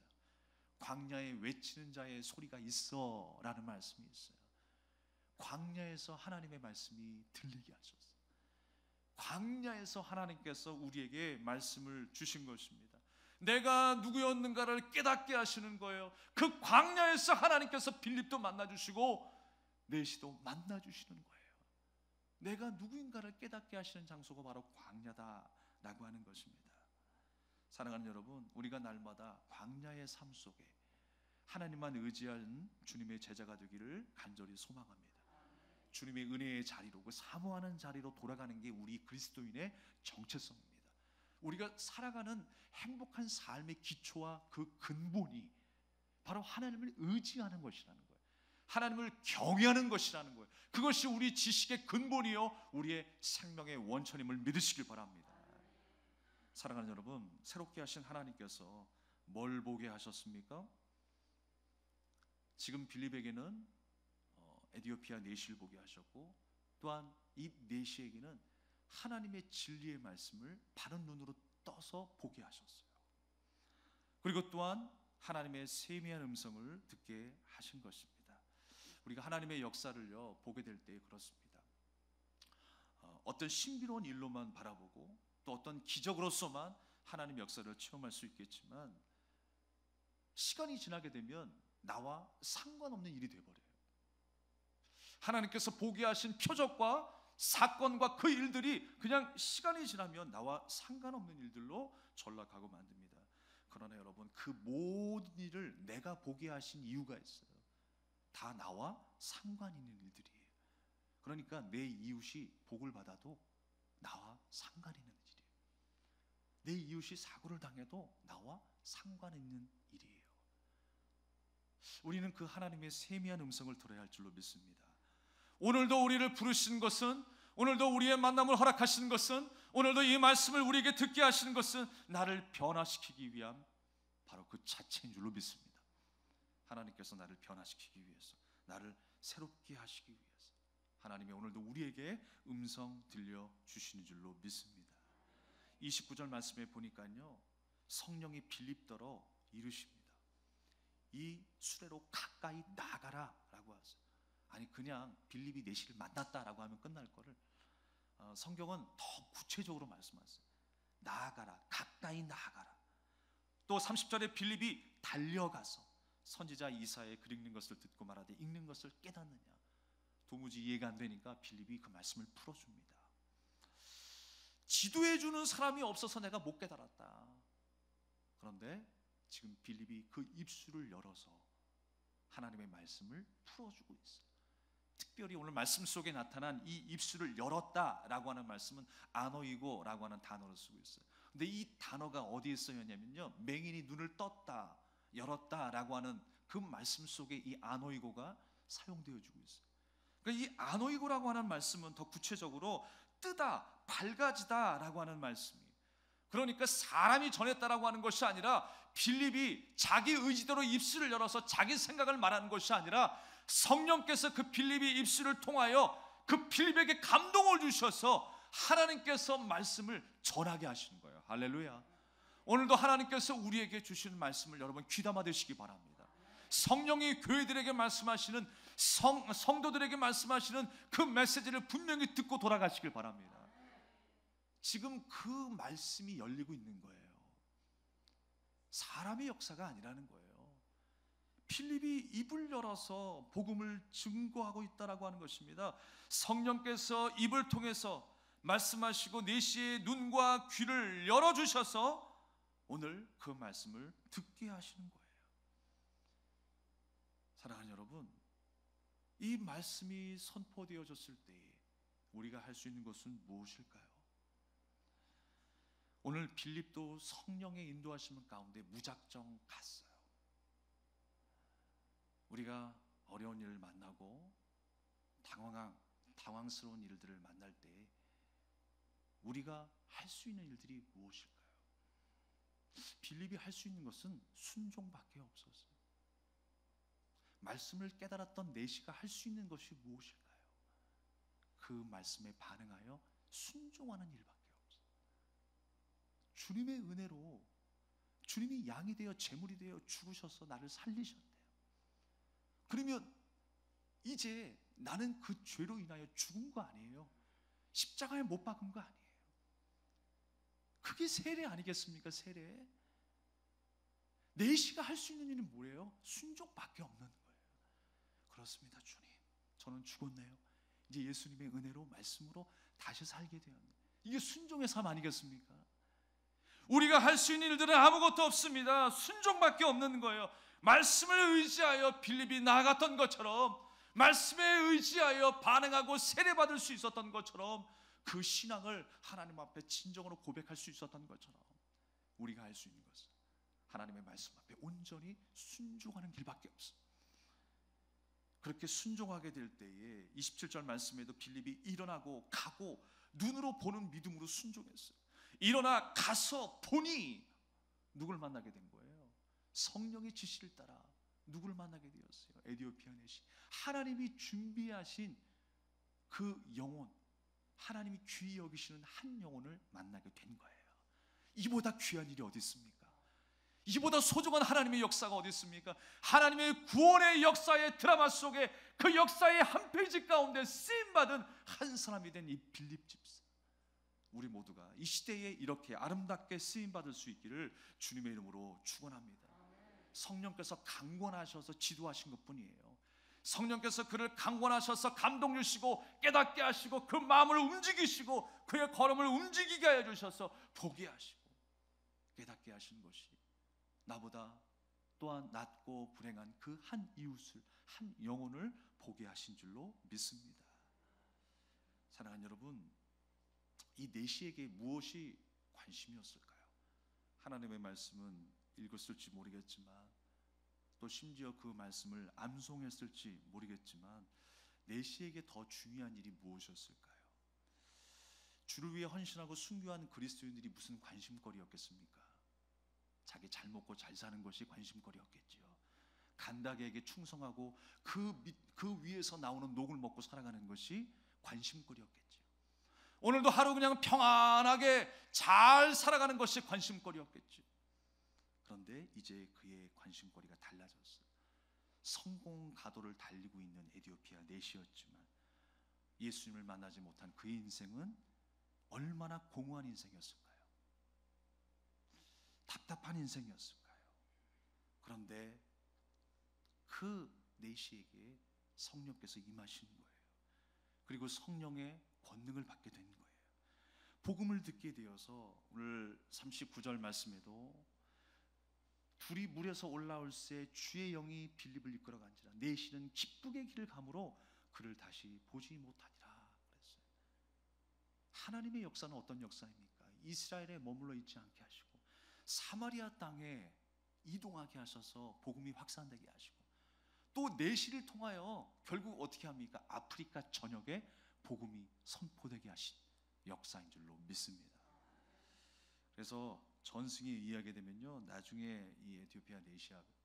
광야에 외치는 자의 소리가 있어 라는 말씀이 있어요. 광야에서 하나님의 말씀이 들리게 하셨어요. 광야에서 하나님께서 우리에게 말씀을 주신 것입니다. 내가 누구였는가를 깨닫게 하시는 거예요. 그 광야에서 하나님께서 빌립도 만나주시고 내시도 만나주시는 거예요. 내가 누구인가를 깨닫게 하시는 장소가 바로 광야다라고 하는 것입니다. 사랑하는 여러분, 우리가 날마다 광야의 삶 속에 하나님만 의지하는 주님의 제자가 되기를 간절히 소망합니다. 주님의 은혜의 자리로, 그 사모하는 자리로 돌아가는 게 우리 그리스도인의 정체성입니다. 우리가 살아가는 행복한 삶의 기초와 그 근본이 바로 하나님을 의지하는 것이라는 거예요. 하나님을 경외하는 것이라는 거예요. 그것이 우리 지식의 근본이요 우리의 생명의 원천임을 믿으시길 바랍니다. 사랑하는 여러분, 새롭게 하신 하나님께서 뭘 보게 하셨습니까? 지금 빌립에게는 에티오피아 내시를 보게 하셨고, 또한 이 내시에게는 하나님의 진리의 말씀을 바른 눈으로 떠서 보게 하셨어요. 그리고 또한 하나님의 세미한 음성을 듣게 하신 것입니다. 우리가 하나님의 역사를요 보게 될 때 그렇습니다. 어떤 신비로운 일로만 바라보고 또 어떤 기적으로서만 하나님의 역사를 체험할 수 있겠지만 시간이 지나게 되면 나와 상관없는 일이 되어버려요. 하나님께서 보게 하신 표적과 사건과 그 일들이 그냥 시간이 지나면 나와 상관없는 일들로 전락하고 만듭니다. 그러나 여러분, 그 모든 일을 내가 보게 하신 이유가 있어요. 다 나와 상관 있는 일들이에요. 그러니까 내 이웃이 복을 받아도 나와 상관 있는 일이에요. 내 이웃이 사고를 당해도 나와 상관 있는 일이에요. 우리는 그 하나님의 세미한 음성을 들어야 할 줄로 믿습니다. 오늘도 우리를 부르신 것은, 오늘도 우리의 만남을 허락하시는 것은, 오늘도 이 말씀을 우리에게 듣게 하시는 것은 나를 변화시키기 위한 바로 그 자체인 줄로 믿습니다. 하나님께서 나를 변화시키기 위해서, 나를 새롭게 하시기 위해서 하나님이 오늘도 우리에게 음성 들려주시는 줄로 믿습니다. 29절 말씀에 보니까요, 성령이 빌립더러 이르십니다. 이 수레로 가까이 나가라 라고 하세요. 아니, 그냥 빌립이 내시를 만났다라고 하면 끝날 거를 성경은 더 구체적으로 말씀하세요. 나아가라, 가까이 나아가라. 또 30절에 빌립이 달려가서 선지자 이사야의 글 읽는 것을 듣고 말하되 읽는 것을 깨닫느냐. 도무지 이해가 안 되니까 빌립이 그 말씀을 풀어줍니다. 지도해주는 사람이 없어서 내가 못 깨달았다. 그런데 지금 빌립이 그 입술을 열어서 하나님의 말씀을 풀어주고 있어요. 특별히 오늘 말씀 속에 나타난 이 입술을 열었다라고 하는 말씀은 아노이고라고 하는 단어를 쓰고 있어요. 근데 이 단어가 어디에 쓰였냐면요, 맹인이 눈을 떴다, 열었다라고 하는 그 말씀 속에 이 아노이고가 사용되어지고 있어요. 그러니까 이 아노이고라고 하는 말씀은 더 구체적으로 뜨다, 밝아지다라고 하는 말씀이에요. 그러니까 사람이 전했다라고 하는 것이 아니라 빌립이 자기 의지대로 입술을 열어서 자기 생각을 말하는 것이 아니라 성령께서 그 빌립의 입술을 통하여 그 빌립에게 감동을 주셔서 하나님께서 말씀을 전하게 하시는 거예요. 할렐루야. 오늘도 하나님께서 우리에게 주시는 말씀을 여러분 귀담아 드시기 바랍니다. 성령이 교회들에게 말씀하시는 성도들에게 말씀하시는 그 메시지를 분명히 듣고 돌아가시길 바랍니다. 지금 그 말씀이 열리고 있는 거예요. 사람의 역사가 아니라는 거예요. 필립이 입을 열어서 복음을 증거하고 있다라고 하는 것입니다. 성령께서 입을 통해서 말씀하시고 내시의 눈과 귀를 열어주셔서 오늘 그 말씀을 듣게 하시는 거예요. 사랑하는 여러분, 이 말씀이 선포되어졌을 때에 우리가 할 수 있는 것은 무엇일까요? 오늘 빌립도 성령의 인도하심 가운데 무작정 갔어요. 우리가 어려운 일을 만나고 당황스러운 일들을 만날 때 우리가 할 수 있는 일들이 무엇일까요? 빌립이 할 수 있는 것은 순종밖에 없었어요. 말씀을 깨달았던 내시가 할 수 있는 것이 무엇일까요? 그 말씀에 반응하여 순종하는 일밖에 없어요. 주님의 은혜로 주님이 양이 되어 제물이 되어 죽으셔서 나를 살리셨대요. 그러면 이제 나는 그 죄로 인하여 죽은 거 아니에요. 십자가에 못 박은 거 아니에요. 그게 세례 아니겠습니까? 세례. 내시가 할 수 있는 일은 뭐예요? 순종밖에 없는 거예요. 그렇습니다. 주님, 저는 죽었네요. 이제 예수님의 은혜로 말씀으로 다시 살게 되었네요. 이게 순종의 삶 아니겠습니까? 우리가 할 수 있는 일들은 아무것도 없습니다. 순종밖에 없는 거예요. 말씀을 의지하여 빌립이 나아갔던 것처럼, 말씀에 의지하여 반응하고 세례받을 수 있었던 것처럼, 그 신앙을 하나님 앞에 진정으로 고백할 수 있었던 것처럼 우리가 할 수 있는 것은 하나님의 말씀 앞에 온전히 순종하는 길밖에 없습니다. 그렇게 순종하게 될 때에 27절 말씀에도 빌립이 일어나고 가고 눈으로 보는 믿음으로 순종했어요. 일어나 가서 보니 누굴 만나게 된 거예요? 성령의 지시를 따라 누구를 만나게 되었어요? 에디오피아 내시, 하나님이 준비하신 그 영혼, 하나님이 귀히 여기시는 한 영혼을 만나게 된 거예요. 이보다 귀한 일이 어디 있습니까? 이보다 소중한 하나님의 역사가 어디 있습니까? 하나님의 구원의 역사의 드라마 속에 그 역사의 한 페이지 가운데 쓰임받은 한 사람이 된 이 빌립 집사, 우리 모두가 이 시대에 이렇게 아름답게 쓰임받을 수 있기를 주님의 이름으로 축원합니다. 성령께서 강권하셔서 지도하신 것뿐이에요. 성령께서 그를 강권하셔서 감동 주시고 깨닫게 하시고 그 마음을 움직이시고 그의 걸음을 움직이게 하여 주셔서 보게 하시고 깨닫게 하신 것이 나보다 또한 낮고 불행한 그 한 이웃을, 한 영혼을 보게 하신 줄로 믿습니다. 사랑하는 여러분, 이 내시에게 무엇이 관심이었을까요? 하나님의 말씀은 읽었을지 모르겠지만, 또 심지어 그 말씀을 암송했을지 모르겠지만, 내시에게 더 중요한 일이 무엇이었을까요? 주를 위해 헌신하고 순교한 그리스도인들이 무슨 관심거리였겠습니까? 자기 잘 먹고 잘 사는 것이 관심거리였겠지요. 간다게에게 충성하고 그 위에서 나오는 녹을 먹고 살아가는 것이 관심거리였겠지요. 오늘도 하루 그냥 평안하게 잘 살아가는 것이 관심거리였겠지요. 그런데 이제 그의 관심거리가 달라졌어요. 성공 가도를 달리고 있는 에디오피아 내시였지만 예수님을 만나지 못한 그의 인생은 얼마나 공허한 인생이었을까요? 답답한 인생이었을까요? 그런데 그 내시에게 성령께서 임하시는 거예요. 그리고 성령의 권능을 받게 된 거예요. 복음을 듣게 되어서 오늘 39절 말씀에도 둘이 물에서 올라올 새 주의 영이 빌립을 이끌어간지라 내시는 기쁘게 길을 감으로 그를 다시 보지 못하니라 그랬어요. 하나님의 역사는 어떤 역사입니까? 이스라엘에 머물러 있지 않게 하시고 사마리아 땅에 이동하게 하셔서 복음이 확산되게 하시고 또 내시를 통하여 결국 어떻게 합니까? 아프리카 전역에 복음이 선포되게 하신 역사인 줄로 믿습니다. 그래서 전승에 의하게 되면요, 나중에 이 에티오피아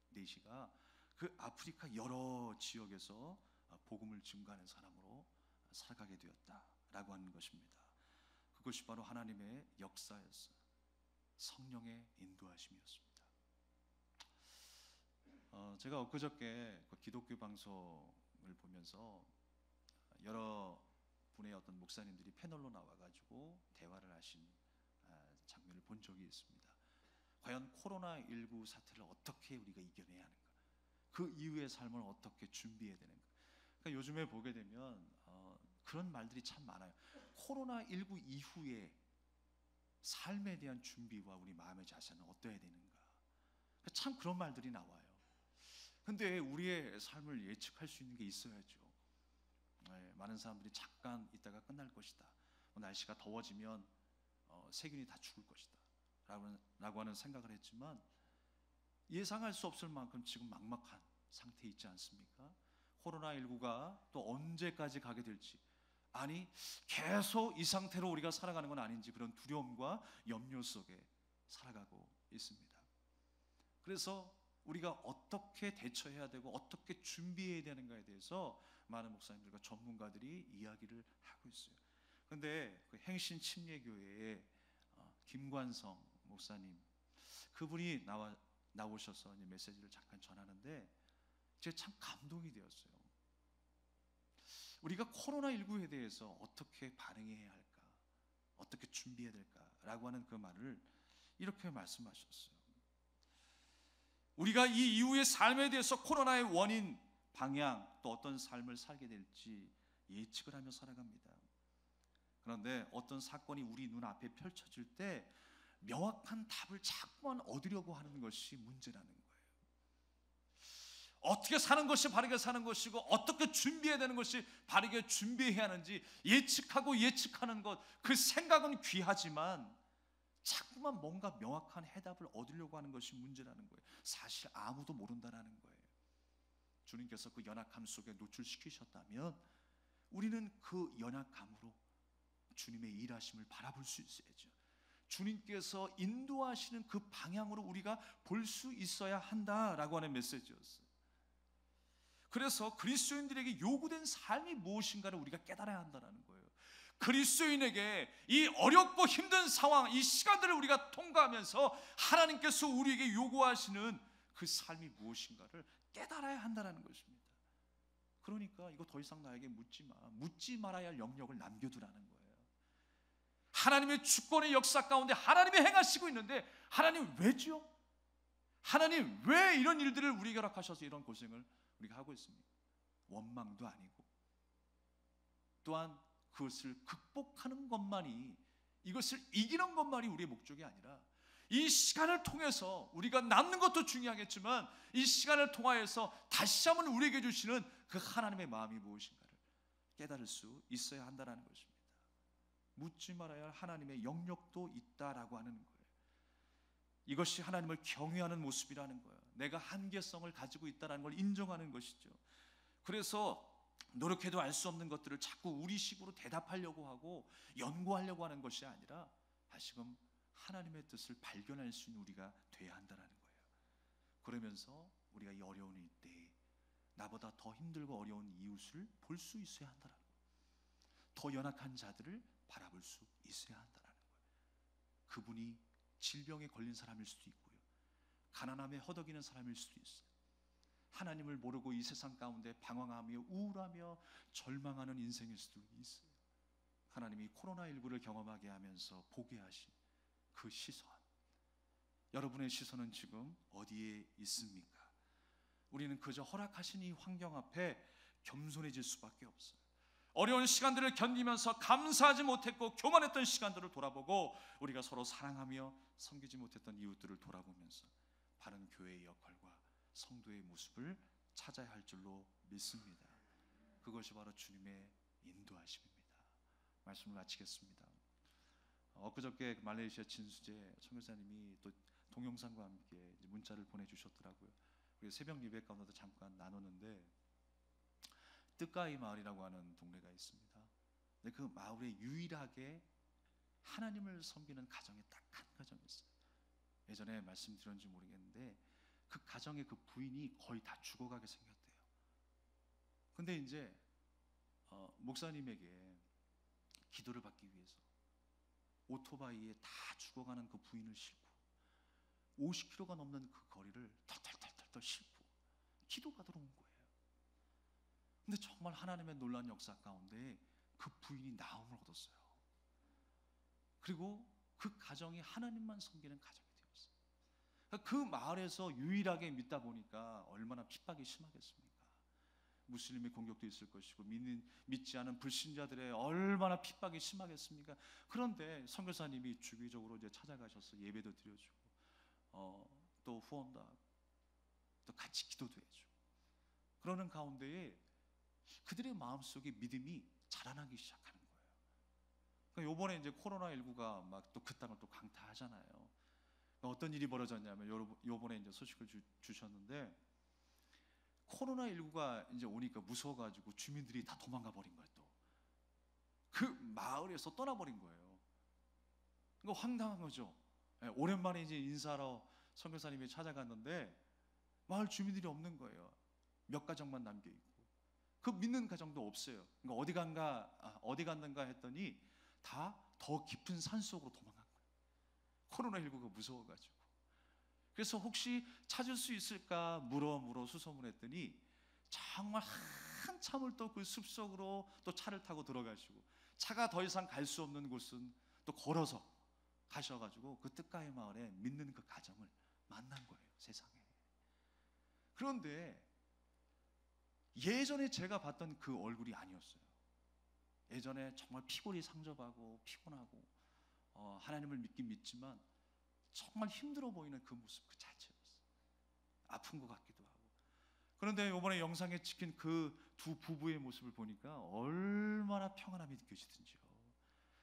내시가 그 아프리카 여러 지역에서 복음을 증거하는 사람으로 살아가게 되었다라고 하는 것입니다. 그것이 바로 하나님의 역사였어요. 성령의 인도하심이었습니다. 제가 엊그저께 그 기독교 방송을 보면서 여러 분의 어떤 목사님들이 패널로 나와가지고 대화를 하신 장면을 본 적이 있습니다. 과연 코로나19 사태를 어떻게 우리가 이겨내야 하는가, 그 이후의 삶을 어떻게 준비해야 되는가. 그러니까 요즘에 보게 되면 그런 말들이 참 많아요. 코로나19 이후에 삶에 대한 준비와 우리 마음의 자세는 어떠해야 되는가. 참 그런 말들이 나와요. 근데 우리의 삶을 예측할 수 있는 게 있어야죠. 많은 사람들이 잠깐 있다가 끝날 것이다, 날씨가 더워지면 세균이 다 죽을 것이다 라고 하는 생각을 했지만 예상할 수 없을 만큼 지금 막막한 상태에 있지 않습니까? 코로나19가 또 언제까지 가게 될지, 아니 계속 이 상태로 우리가 살아가는 건 아닌지 그런 두려움과 염려 속에 살아가고 있습니다. 그래서 우리가 어떻게 대처해야 되고 어떻게 준비해야 되는가에 대해서 많은 목사님들과 전문가들이 이야기를 하고 있어요. 그런데 그 행신침례교회의 김관성 목사님, 그분이 나오셔서 이제 메시지를 잠깐 전하는데 제가 참 감동이 되었어요. 우리가 코로나19에 대해서 어떻게 반응해야 할까, 어떻게 준비해야 될까라고 하는 그 말을 이렇게 말씀하셨어요. 우리가 이 이후의 삶에 대해서 코로나의 원인, 방향, 또 어떤 삶을 살게 될지 예측을 하며 살아갑니다. 그런데 어떤 사건이 우리 눈앞에 펼쳐질 때 명확한 답을 자꾸만 얻으려고 하는 것이 문제라는 거예요. 어떻게 사는 것이 바르게 사는 것이고 어떻게 준비해야 되는 것이 바르게 준비해야 하는지 예측하는 것, 그 생각은 귀하지만 자꾸만 뭔가 명확한 해답을 얻으려고 하는 것이 문제라는 거예요. 사실 아무도 모른다라는 거예요. 주님께서 그 연약함 속에 노출시키셨다면 우리는 그 연약함으로 주님의 일하심을 바라볼 수 있어야죠. 주님께서 인도하시는 그 방향으로 우리가 볼 수 있어야 한다라고 하는 메시지였어요. 그래서 그리스도인들에게 요구된 삶이 무엇인가를 우리가 깨달아야 한다는 거예요. 그리스도인에게 이 어렵고 힘든 상황, 이 시간들을 우리가 통과하면서 하나님께서 우리에게 요구하시는 그 삶이 무엇인가를 깨달아야 한다는 것입니다. 그러니까 이거 더 이상 나에게 묻지 말아야 할 영역을 남겨두라는 거예요. 하나님의 주권의 역사 가운데 하나님이 행하시고 있는데 하나님 왜죠? 하나님 왜 이런 일들을 우리에게 허락하셔서 이런 고생을 우리가 하고 있습니까? 원망도 아니고 또한 그것을 극복하는 것만이, 이것을 이기는 것만이 우리의 목적이 아니라 이 시간을 통해서 우리가 남는 것도 중요하겠지만 이 시간을 통하여서 다시 한번 우리에게 주시는 그 하나님의 마음이 무엇인가를 깨달을 수 있어야 한다는 것입니다. 묻지 말아야 할 하나님의 영역도 있다라고 하는 거예요. 이것이 하나님을 경외하는 모습이라는 거예요. 내가 한계성을 가지고 있다는 걸 인정하는 것이죠. 그래서 노력해도 알 수 없는 것들을 자꾸 우리식으로 대답하려고 하고 연구하려고 하는 것이 아니라 다시금 하나님의 뜻을 발견할 수 있는 우리가 돼야 한다는 거예요. 그러면서 우리가 이 어려운 이때에 나보다 더 힘들고 어려운 이웃을 볼 수 있어야 한다는 거예요. 더 연약한 자들을 바라볼 수 있어야 한다는 거예요. 그분이 질병에 걸린 사람일 수도 있고요, 가난함에 허덕이는 사람일 수도 있어요. 하나님을 모르고 이 세상 가운데 방황하며 우울하며 절망하는 인생일 수도 있어요. 하나님이 코로나19를 경험하게 하면서 보게 하신 그 시선, 여러분의 시선은 지금 어디에 있습니까? 우리는 그저 허락하신 이 환경 앞에 겸손해질 수밖에 없어요. 어려운 시간들을 견디면서 감사하지 못했고 교만했던 시간들을 돌아보고 우리가 서로 사랑하며 섬기지 못했던 이웃들을 돌아보면서 바른 교회의 역할과 성도의 모습을 찾아야 할 줄로 믿습니다. 그것이 바로 주님의 인도하심입니다. 말씀을 마치겠습니다. 엊그저께 말레이시아 진수제 선교사님이 또 동영상과 함께 문자를 보내주셨더라고요. 우리 새벽 예배 가운데도 잠깐 나눴는데, 뜨까이 마을이라고 하는 동네가 있습니다. 근데 그 마을에 유일하게 하나님을 섬기는 가정이 딱 한 가정이 있어요. 예전에 말씀드렸는지 모르겠는데 그 가정의 그 부인이 거의 다 죽어가게 생겼대요. 근데 이제 목사님에게 기도를 받기 위해서 오토바이에 다 죽어가는 그 부인을 싣고 50km가 넘는 그 거리를 털털털털 싣고 기도받으러 온 거예요. 근데 정말 하나님의 놀라운 역사 가운데 그 부인이 나음을 얻었어요. 그리고 그 가정이 하나님만 섬기는 가정이 되었어요. 그 마을에서 유일하게 믿다 보니까 얼마나 핍박이 심하겠습니까? 무슬림의 공격도 있을 것이고 믿지 않은 불신자들의 얼마나 핍박이 심하겠습니까? 그런데 선교사님이 주기적으로 이제 찾아가셔서 예배도 드려주고 또 후원도 하고 또 같이 기도도 해주고 그러는 가운데에 그들의 마음속에 믿음이 자라나기 시작하는 거예요. 그러니까 요번에 이제 코로나19가 막 또 그 땅을 또 강타하잖아요. 그러니까 어떤 일이 벌어졌냐면 요번에 이제 소식을 주셨는데, 코로나19가 이제 오니까 무서워가지고 주민들이 다 도망가 버린 거예요. 또 그 마을에서 떠나버린 거예요. 그러니까 황당한 거죠. 오랜만에 이제 인사하러 선교사님이 찾아갔는데 마을 주민들이 없는 거예요. 몇 가정만 남겨 있고 그 믿는 가정도 없어요. 그러니까 어디 갔는가 했더니 다 더 깊은 산 속으로 도망간 거예요. 코로나19가 무서워가지고. 그래서 혹시 찾을 수 있을까 물어 수소문했더니 정말 한참을 또 그 숲속으로 또 차를 타고 들어가시고, 차가 더 이상 갈 수 없는 곳은 또 걸어서 가셔가지고 그 뜻가의 마을에 믿는 그 가정을 만난 거예요. 세상에. 그런데 예전에 제가 봤던 그 얼굴이 아니었어요. 예전에 정말 피골이 상접하고 피곤하고 하나님을 믿긴 믿지만 정말 힘들어 보이는 그 모습 그 자체였어요. 아픈 것 같기도 하고. 그런데 이번에 영상에 찍힌 그 두 부부의 모습을 보니까 얼마나 평안함이 느껴지든지요.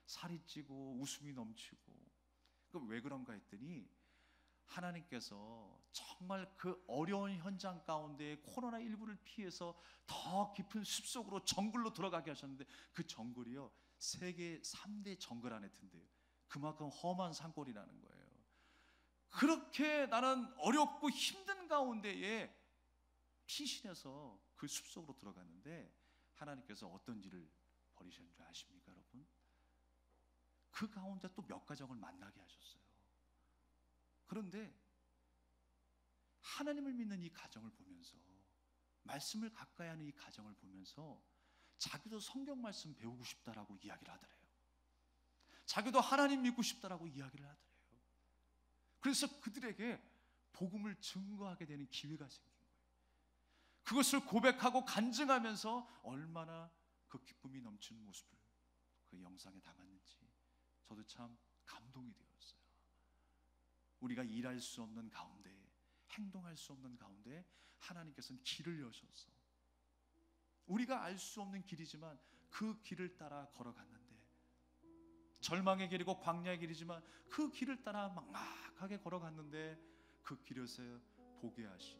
살이 찌고 웃음이 넘치고. 그럼 왜 그런가 했더니 하나님께서 정말 그 어려운 현장 가운데 코로나19를 피해서 더 깊은 숲속으로 정글로 들어가게 하셨는데, 그 정글이요 세계 3대 정글 안에 든대요. 그만큼 험한 산골이라는 거예요. 그렇게 나는 어렵고 힘든 가운데에 피신해서 그 숲속으로 들어갔는데 하나님께서 어떤 일을 벌이셨는 줄 아십니까, 여러분? 그 가운데 또 몇 가정을 만나게 하셨어요. 그런데 하나님을 믿는 이 가정을 보면서, 말씀을 가까이 하는 이 가정을 보면서 자기도 성경 말씀 배우고 싶다라고 이야기를 하더래요. 자기도 하나님 믿고 싶다라고 이야기를 하더래요. 그래서 그들에게 복음을 증거하게 되는 기회가 생긴 거예요. 그것을 고백하고 간증하면서 얼마나 그 기쁨이 넘치는 모습을 그 영상에 담았는지 저도 참 감동이 되었어요. 우리가 일할 수 없는 가운데, 행동할 수 없는 가운데 하나님께서는 길을 여셔서, 우리가 알 수 없는 길이지만 그 길을 따라 걸어갔는데, 절망의 길이고 광야의 길이지만 그 길을 따라 막막하게 걸어갔는데 그 길에서 보게 하신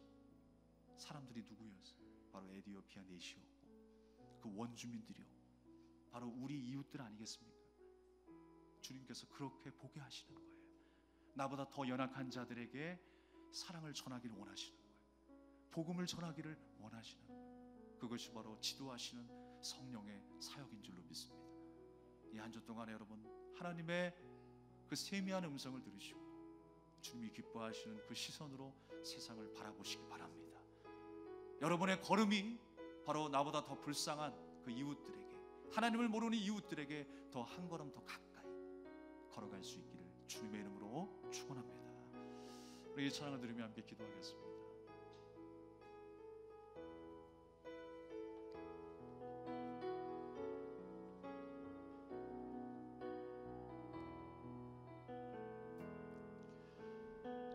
사람들이 누구였어요? 바로 에디오피아 내시였고 그 원주민들이요, 바로 우리 이웃들 아니겠습니까? 주님께서 그렇게 보게 하시는 거예요. 나보다 더 연약한 자들에게 사랑을 전하기를 원하시는 거예요. 복음을 전하기를 원하시는 거예요. 그것이 바로 지도하시는 성령의 사역인 줄로 믿습니다. 이 한 주 동안에 여러분 하나님의 그 세미한 음성을 들으시고 주님이 기뻐하시는 그 시선으로 세상을 바라보시기 바랍니다. 여러분의 걸음이 바로 나보다 더 불쌍한 그 이웃들에게, 하나님을 모르는 이웃들에게 더 한 걸음 더 가까이 걸어갈 수 있기를 주님의 이름으로 축원합니다. 우리 이 찬양을 들으며 함께 기도하겠습니다.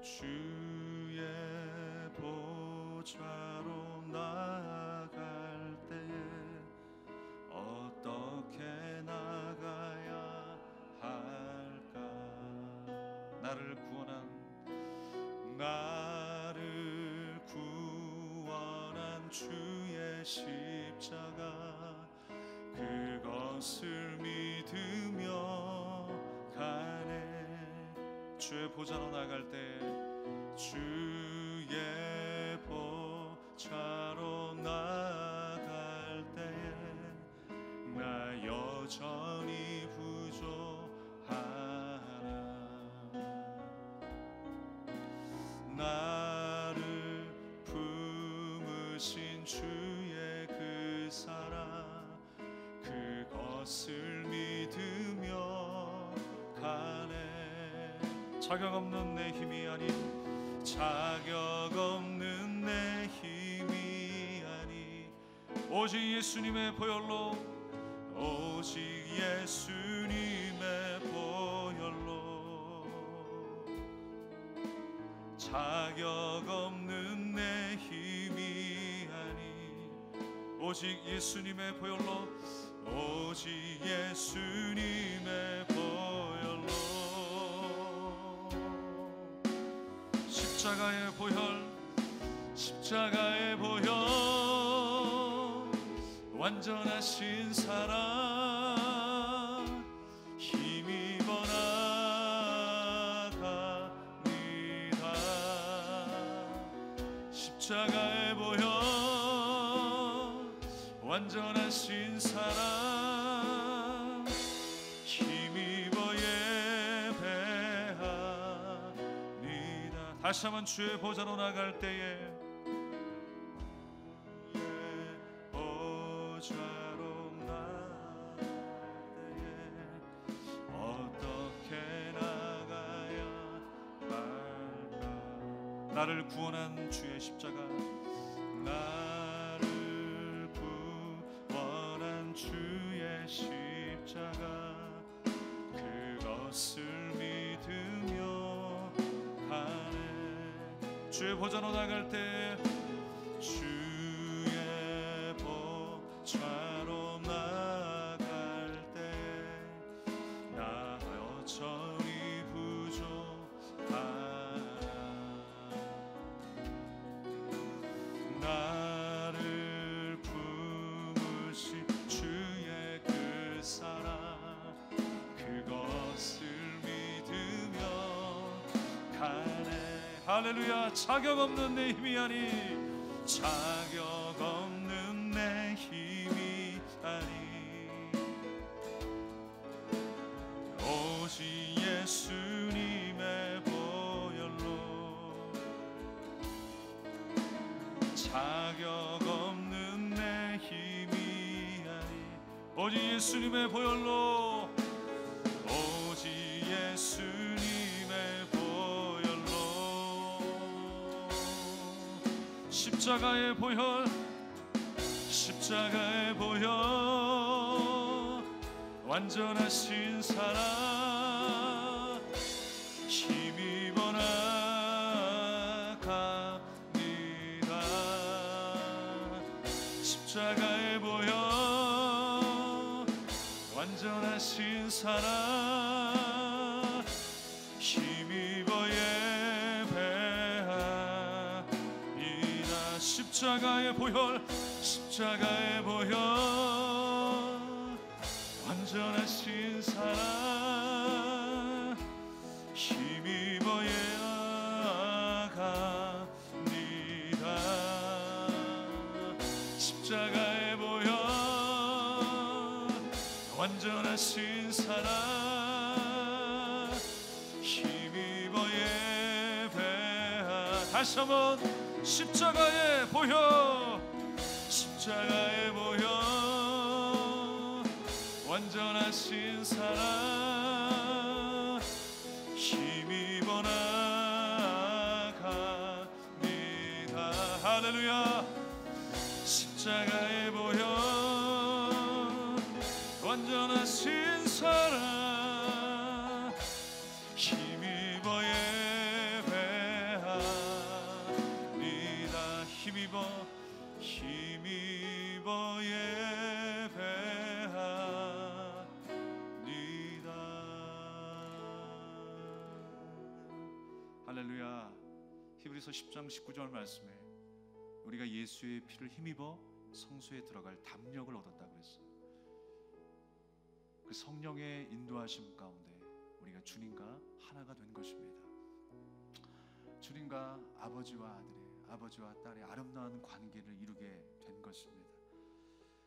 주의 주의 십자가 그것을 믿으며 가네. 주의 보좌로 나갈 때 주의 보좌로 나갈 때에 나 여전히 부족하나. 나를 품으신 주의 그 사랑 그것을 믿으며 가네. 자격 없는 내 힘이 아닌 자격 없는 내 힘이 아닌 오직 예수님의 보혈로 오직 예수님의 보혈로 자격 없는 내 힘이 아닌 오직 예수님의 보혈로 오직 예수님의 보혈로 십자가의 보혈 십자가의 보혈 완전하신 사랑 힘입어 나갑니다. 십자가의 보혈 완전하신 사랑 힘입어 예배합니다. 다시 한번 주의 보좌로 나갈 때에 보좌로 나갈 때에 어떻게 나가야 할까. 나를 구원한 주의 십자가 나를 구원한 주의 십자가 그것을 믿으며 가네. 주의 보좌로 나갈 때 주의 보좌로 나갈 때 나 여전히 부족하나. 나를 품으신 주의 그 사랑 그것을 믿으며 가네. 할렐루야. 자격 없는 내 힘이 아니 자격 없는 내 힘이 아니 오직 예수님의 보혈로 자격 없는 내 힘이 아니 오직 예수님의 보혈로 오직 예수님의 보혈로 십자가의 보혈 십자가의 보혈 완전하신 사랑 힘입어 나갑니다. 십자가의 보혈 완전하신 사랑 힘입어 예배합니다. 십자가의 보혈 십자가의 보혈 완전하신 사랑 힘입어 예배합니다. 십자가의 보혈 완전하신 사랑 힘입어 예배하. 다시 한번 십자가의 보혈 십자가의 보혈 완전하신 사랑 힘입어 나갑니다. 할렐루야. 십자가의 보혈 완전하신 사랑 힘입어 예배합니다. 힘입어 예배합니다. 할렐루야. 히브리서 10장 19절 말씀에 우리가 예수의 피를 힘입어 성소에 들어갈 담력을 얻었다고 그랬어요. 그 성령의 인도하심 가운데 우리가 주님과 하나가 된 것입니다. 주님과 아버지와 아들의, 아버지와 딸의 아름다운 관계를 이루게 된 것입니다.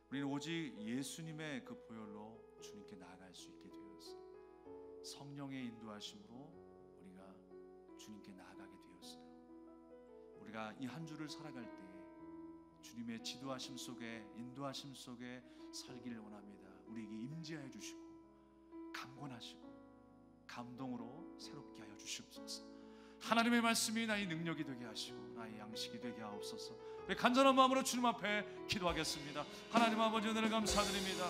우리는 오직 예수님의 그 보혈로 주님께 나아갈 수 있게 되었어요. 성령의 인도하심으로 우리가 주님께 나아가게 되었어요. 우리가 이 한 주를 살아갈 때 주님의 지도하심 속에, 인도하심 속에 살기를 원합니다. 우리에게 임재하여 주시고 강권하시고 감동으로 새롭게 하여 주시옵소서. 하나님의 말씀이 나의 능력이 되게 하시고 나의 양식이 되게 하옵소서. 우리 간절한 마음으로 주님 앞에 기도하겠습니다. 하나님 아버지, 은혜를 감사드립니다.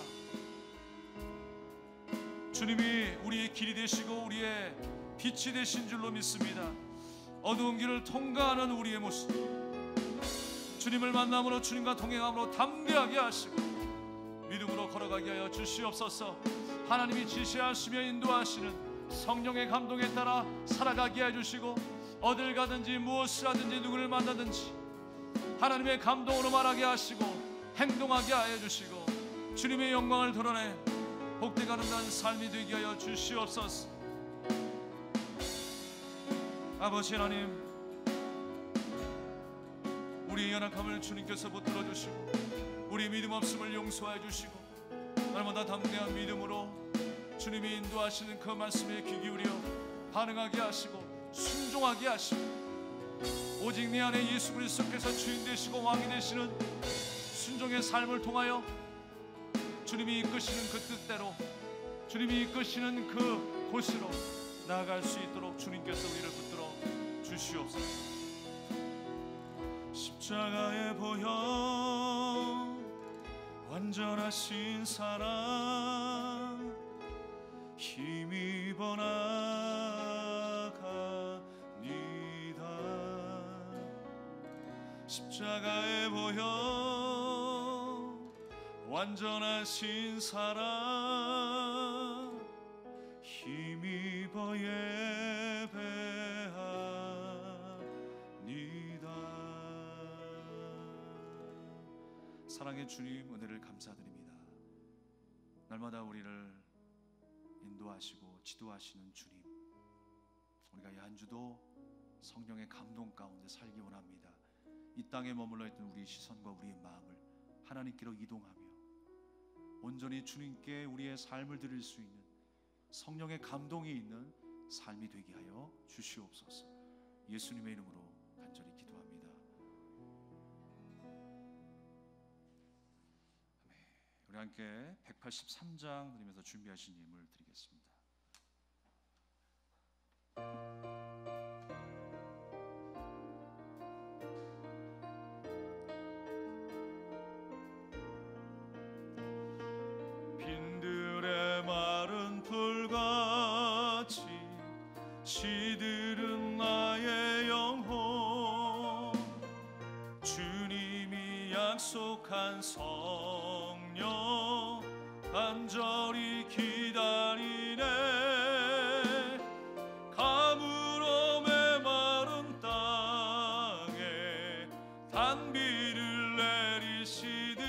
주님이 우리의 길이 되시고 우리의 빛이 되신 줄로 믿습니다. 어두운 길을 통과하는 우리의 모습, 주님을 만남으로 주님과 동행함으로 담대하게 하시고 믿음으로 걸어가게 하여 주시옵소서. 하나님이 지시하시며 인도하시는 성령의 감동에 따라 살아가게 해주시고 어딜 가든지 무엇을 하든지 누구를 만나든지 하나님의 감동으로 말하게 하시고 행동하게 하여 주시고 주님의 영광을 드러내 복되고 아름다운 삶이 되게 하여 주시옵소서. 아버지 하나님, 우리의 연약함을 주님께서 붙들어 주시고 우리 믿음 없음을 용서해 주시고 날마다 담대한 믿음으로 주님이 인도하시는 그 말씀에 귀 기울여 반응하게 하시고 순종하게 하시고 오직 내 안에 예수 그리스도께서 주인 되시고 왕이 되시는 순종의 삶을 통하여 주님이 이끄시는 그 뜻대로, 주님이 이끄시는 그 곳으로 나아갈 수 있도록 주님께서 우리를 붙들어 주시옵소서. 십자가의 보혈 완전하신 사랑 힘입어 나가니다. 십자가의 보혈 완전하신 사랑 힘입어 예배합니다. 사랑의 주님, 은혜를 감사드립니다. 날마다 우리를 인도하시고 지도하시는 주님, 우리가 이 한 주도 성령의 감동 가운데 살기 원합니다. 이 땅에 머물러 있던 우리 시선과 우리의 마음을 하나님께로 이동하며 온전히 주님께 우리의 삶을 드릴 수 있는 성령의 감동이 있는 삶이 되게 하여 주시옵소서. 예수님의 이름으로 간절히 기도합니다. 아멘. 우리 함께 183장 드리면서 준비하신 예물 드리겠습니다. 빈들의 마른 풀같이 시들은 나의 영혼, 주님이 약속한 성령 간절히 기다리네. 가물어 메마른 땅에 단비를 내리시듯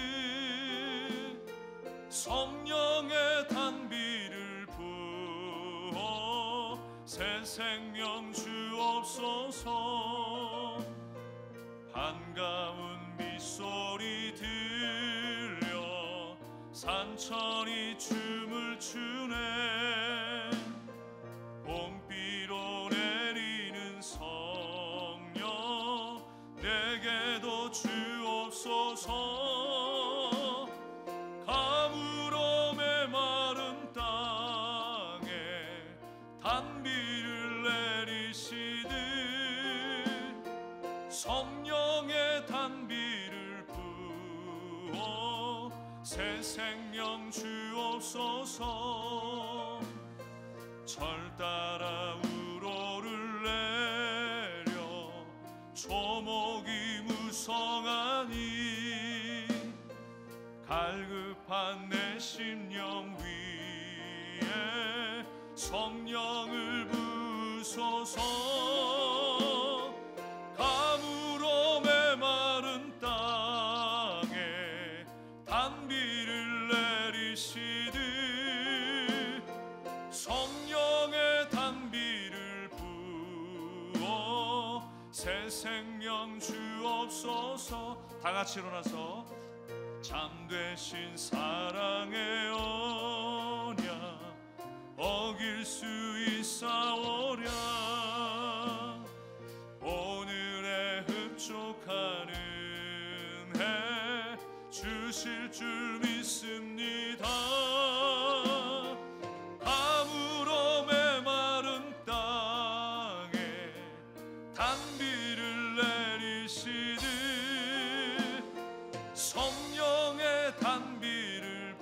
성령의 단비를 부어 새 생명 주옵소서. 반가운 미소리 들려 산천이 춤을 추네. 봄비로 내리는 성령 내게도 주옵소서. 가물어 메마른 땅에 단비를 내리시듯 성령의 단비를 부어 새 생명 주옵소서. 절 따라 우로를 내려 초목이 무성하니 갈급한 내 심령 위에 성령을 부소서. 가물어 메마른 생명 주옵소서. 다 같이 일어나서 참되신 사랑의 언약 어길 수 있사오랴. 오늘의 흡족한 은혜 주실 줄 믿습니다. 아무로 메마른 땅에 단비를 내리시듯 성령의 단비를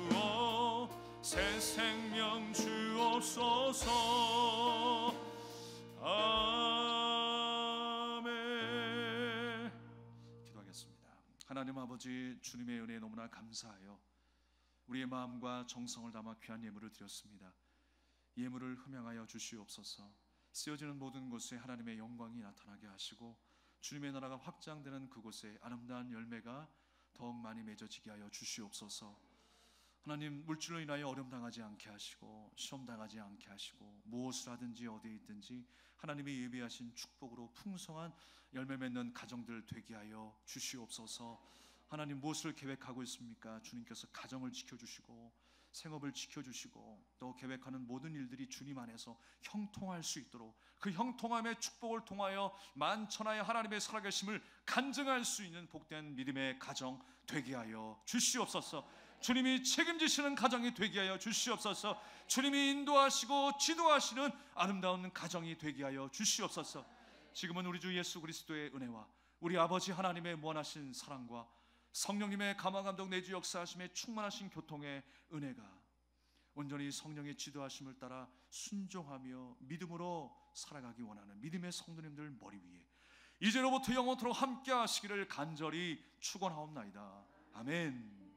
부어 새 생명 주옵소서. 아멘. 기도하겠습니다. 하나님 아버지, 주님의 은혜에 너무나 감사하여 우리의 마음과 정성을 담아 귀한 예물을 드렸습니다. 예물을 흠양하여 주시옵소서. 쓰여지는 모든 곳에 하나님의 영광이 나타나게 하시고 주님의 나라가 확장되는 그곳에 아름다운 열매가 더욱 많이 맺어지게 하여 주시옵소서. 하나님, 물질로 인하여 어려움 당하지 않게 하시고 시험 당하지 않게 하시고 무엇을 하든지 어디에 있든지 하나님이 예비하신 축복으로 풍성한 열매 맺는 가정들 되게 하여 주시옵소서. 하나님, 무엇을 계획하고 있습니까? 주님께서 가정을 지켜주시고 생업을 지켜주시고 또 계획하는 모든 일들이 주님 안에서 형통할 수 있도록 그 형통함의 축복을 통하여 만천하의 하나님의 살아계심을 간증할 수 있는 복된 믿음의 가정 되게 하여 주시옵소서. 주님이 책임지시는 가정이 되게 하여 주시옵소서. 주님이 인도하시고 지도하시는 아름다운 가정이 되게 하여 주시옵소서. 지금은 우리 주 예수 그리스도의 은혜와 우리 아버지 하나님의 무한하신 사랑과 성령님의 감화감동 내주 역사하심에 충만하신 교통의 은혜가 온전히 성령의 지도하심을 따라 순종하며 믿음으로 살아가기 원하는 믿음의 성도님들 머리 위에 이제로부터 영원토록 함께 하시기를 간절히 축원하옵나이다. 아멘.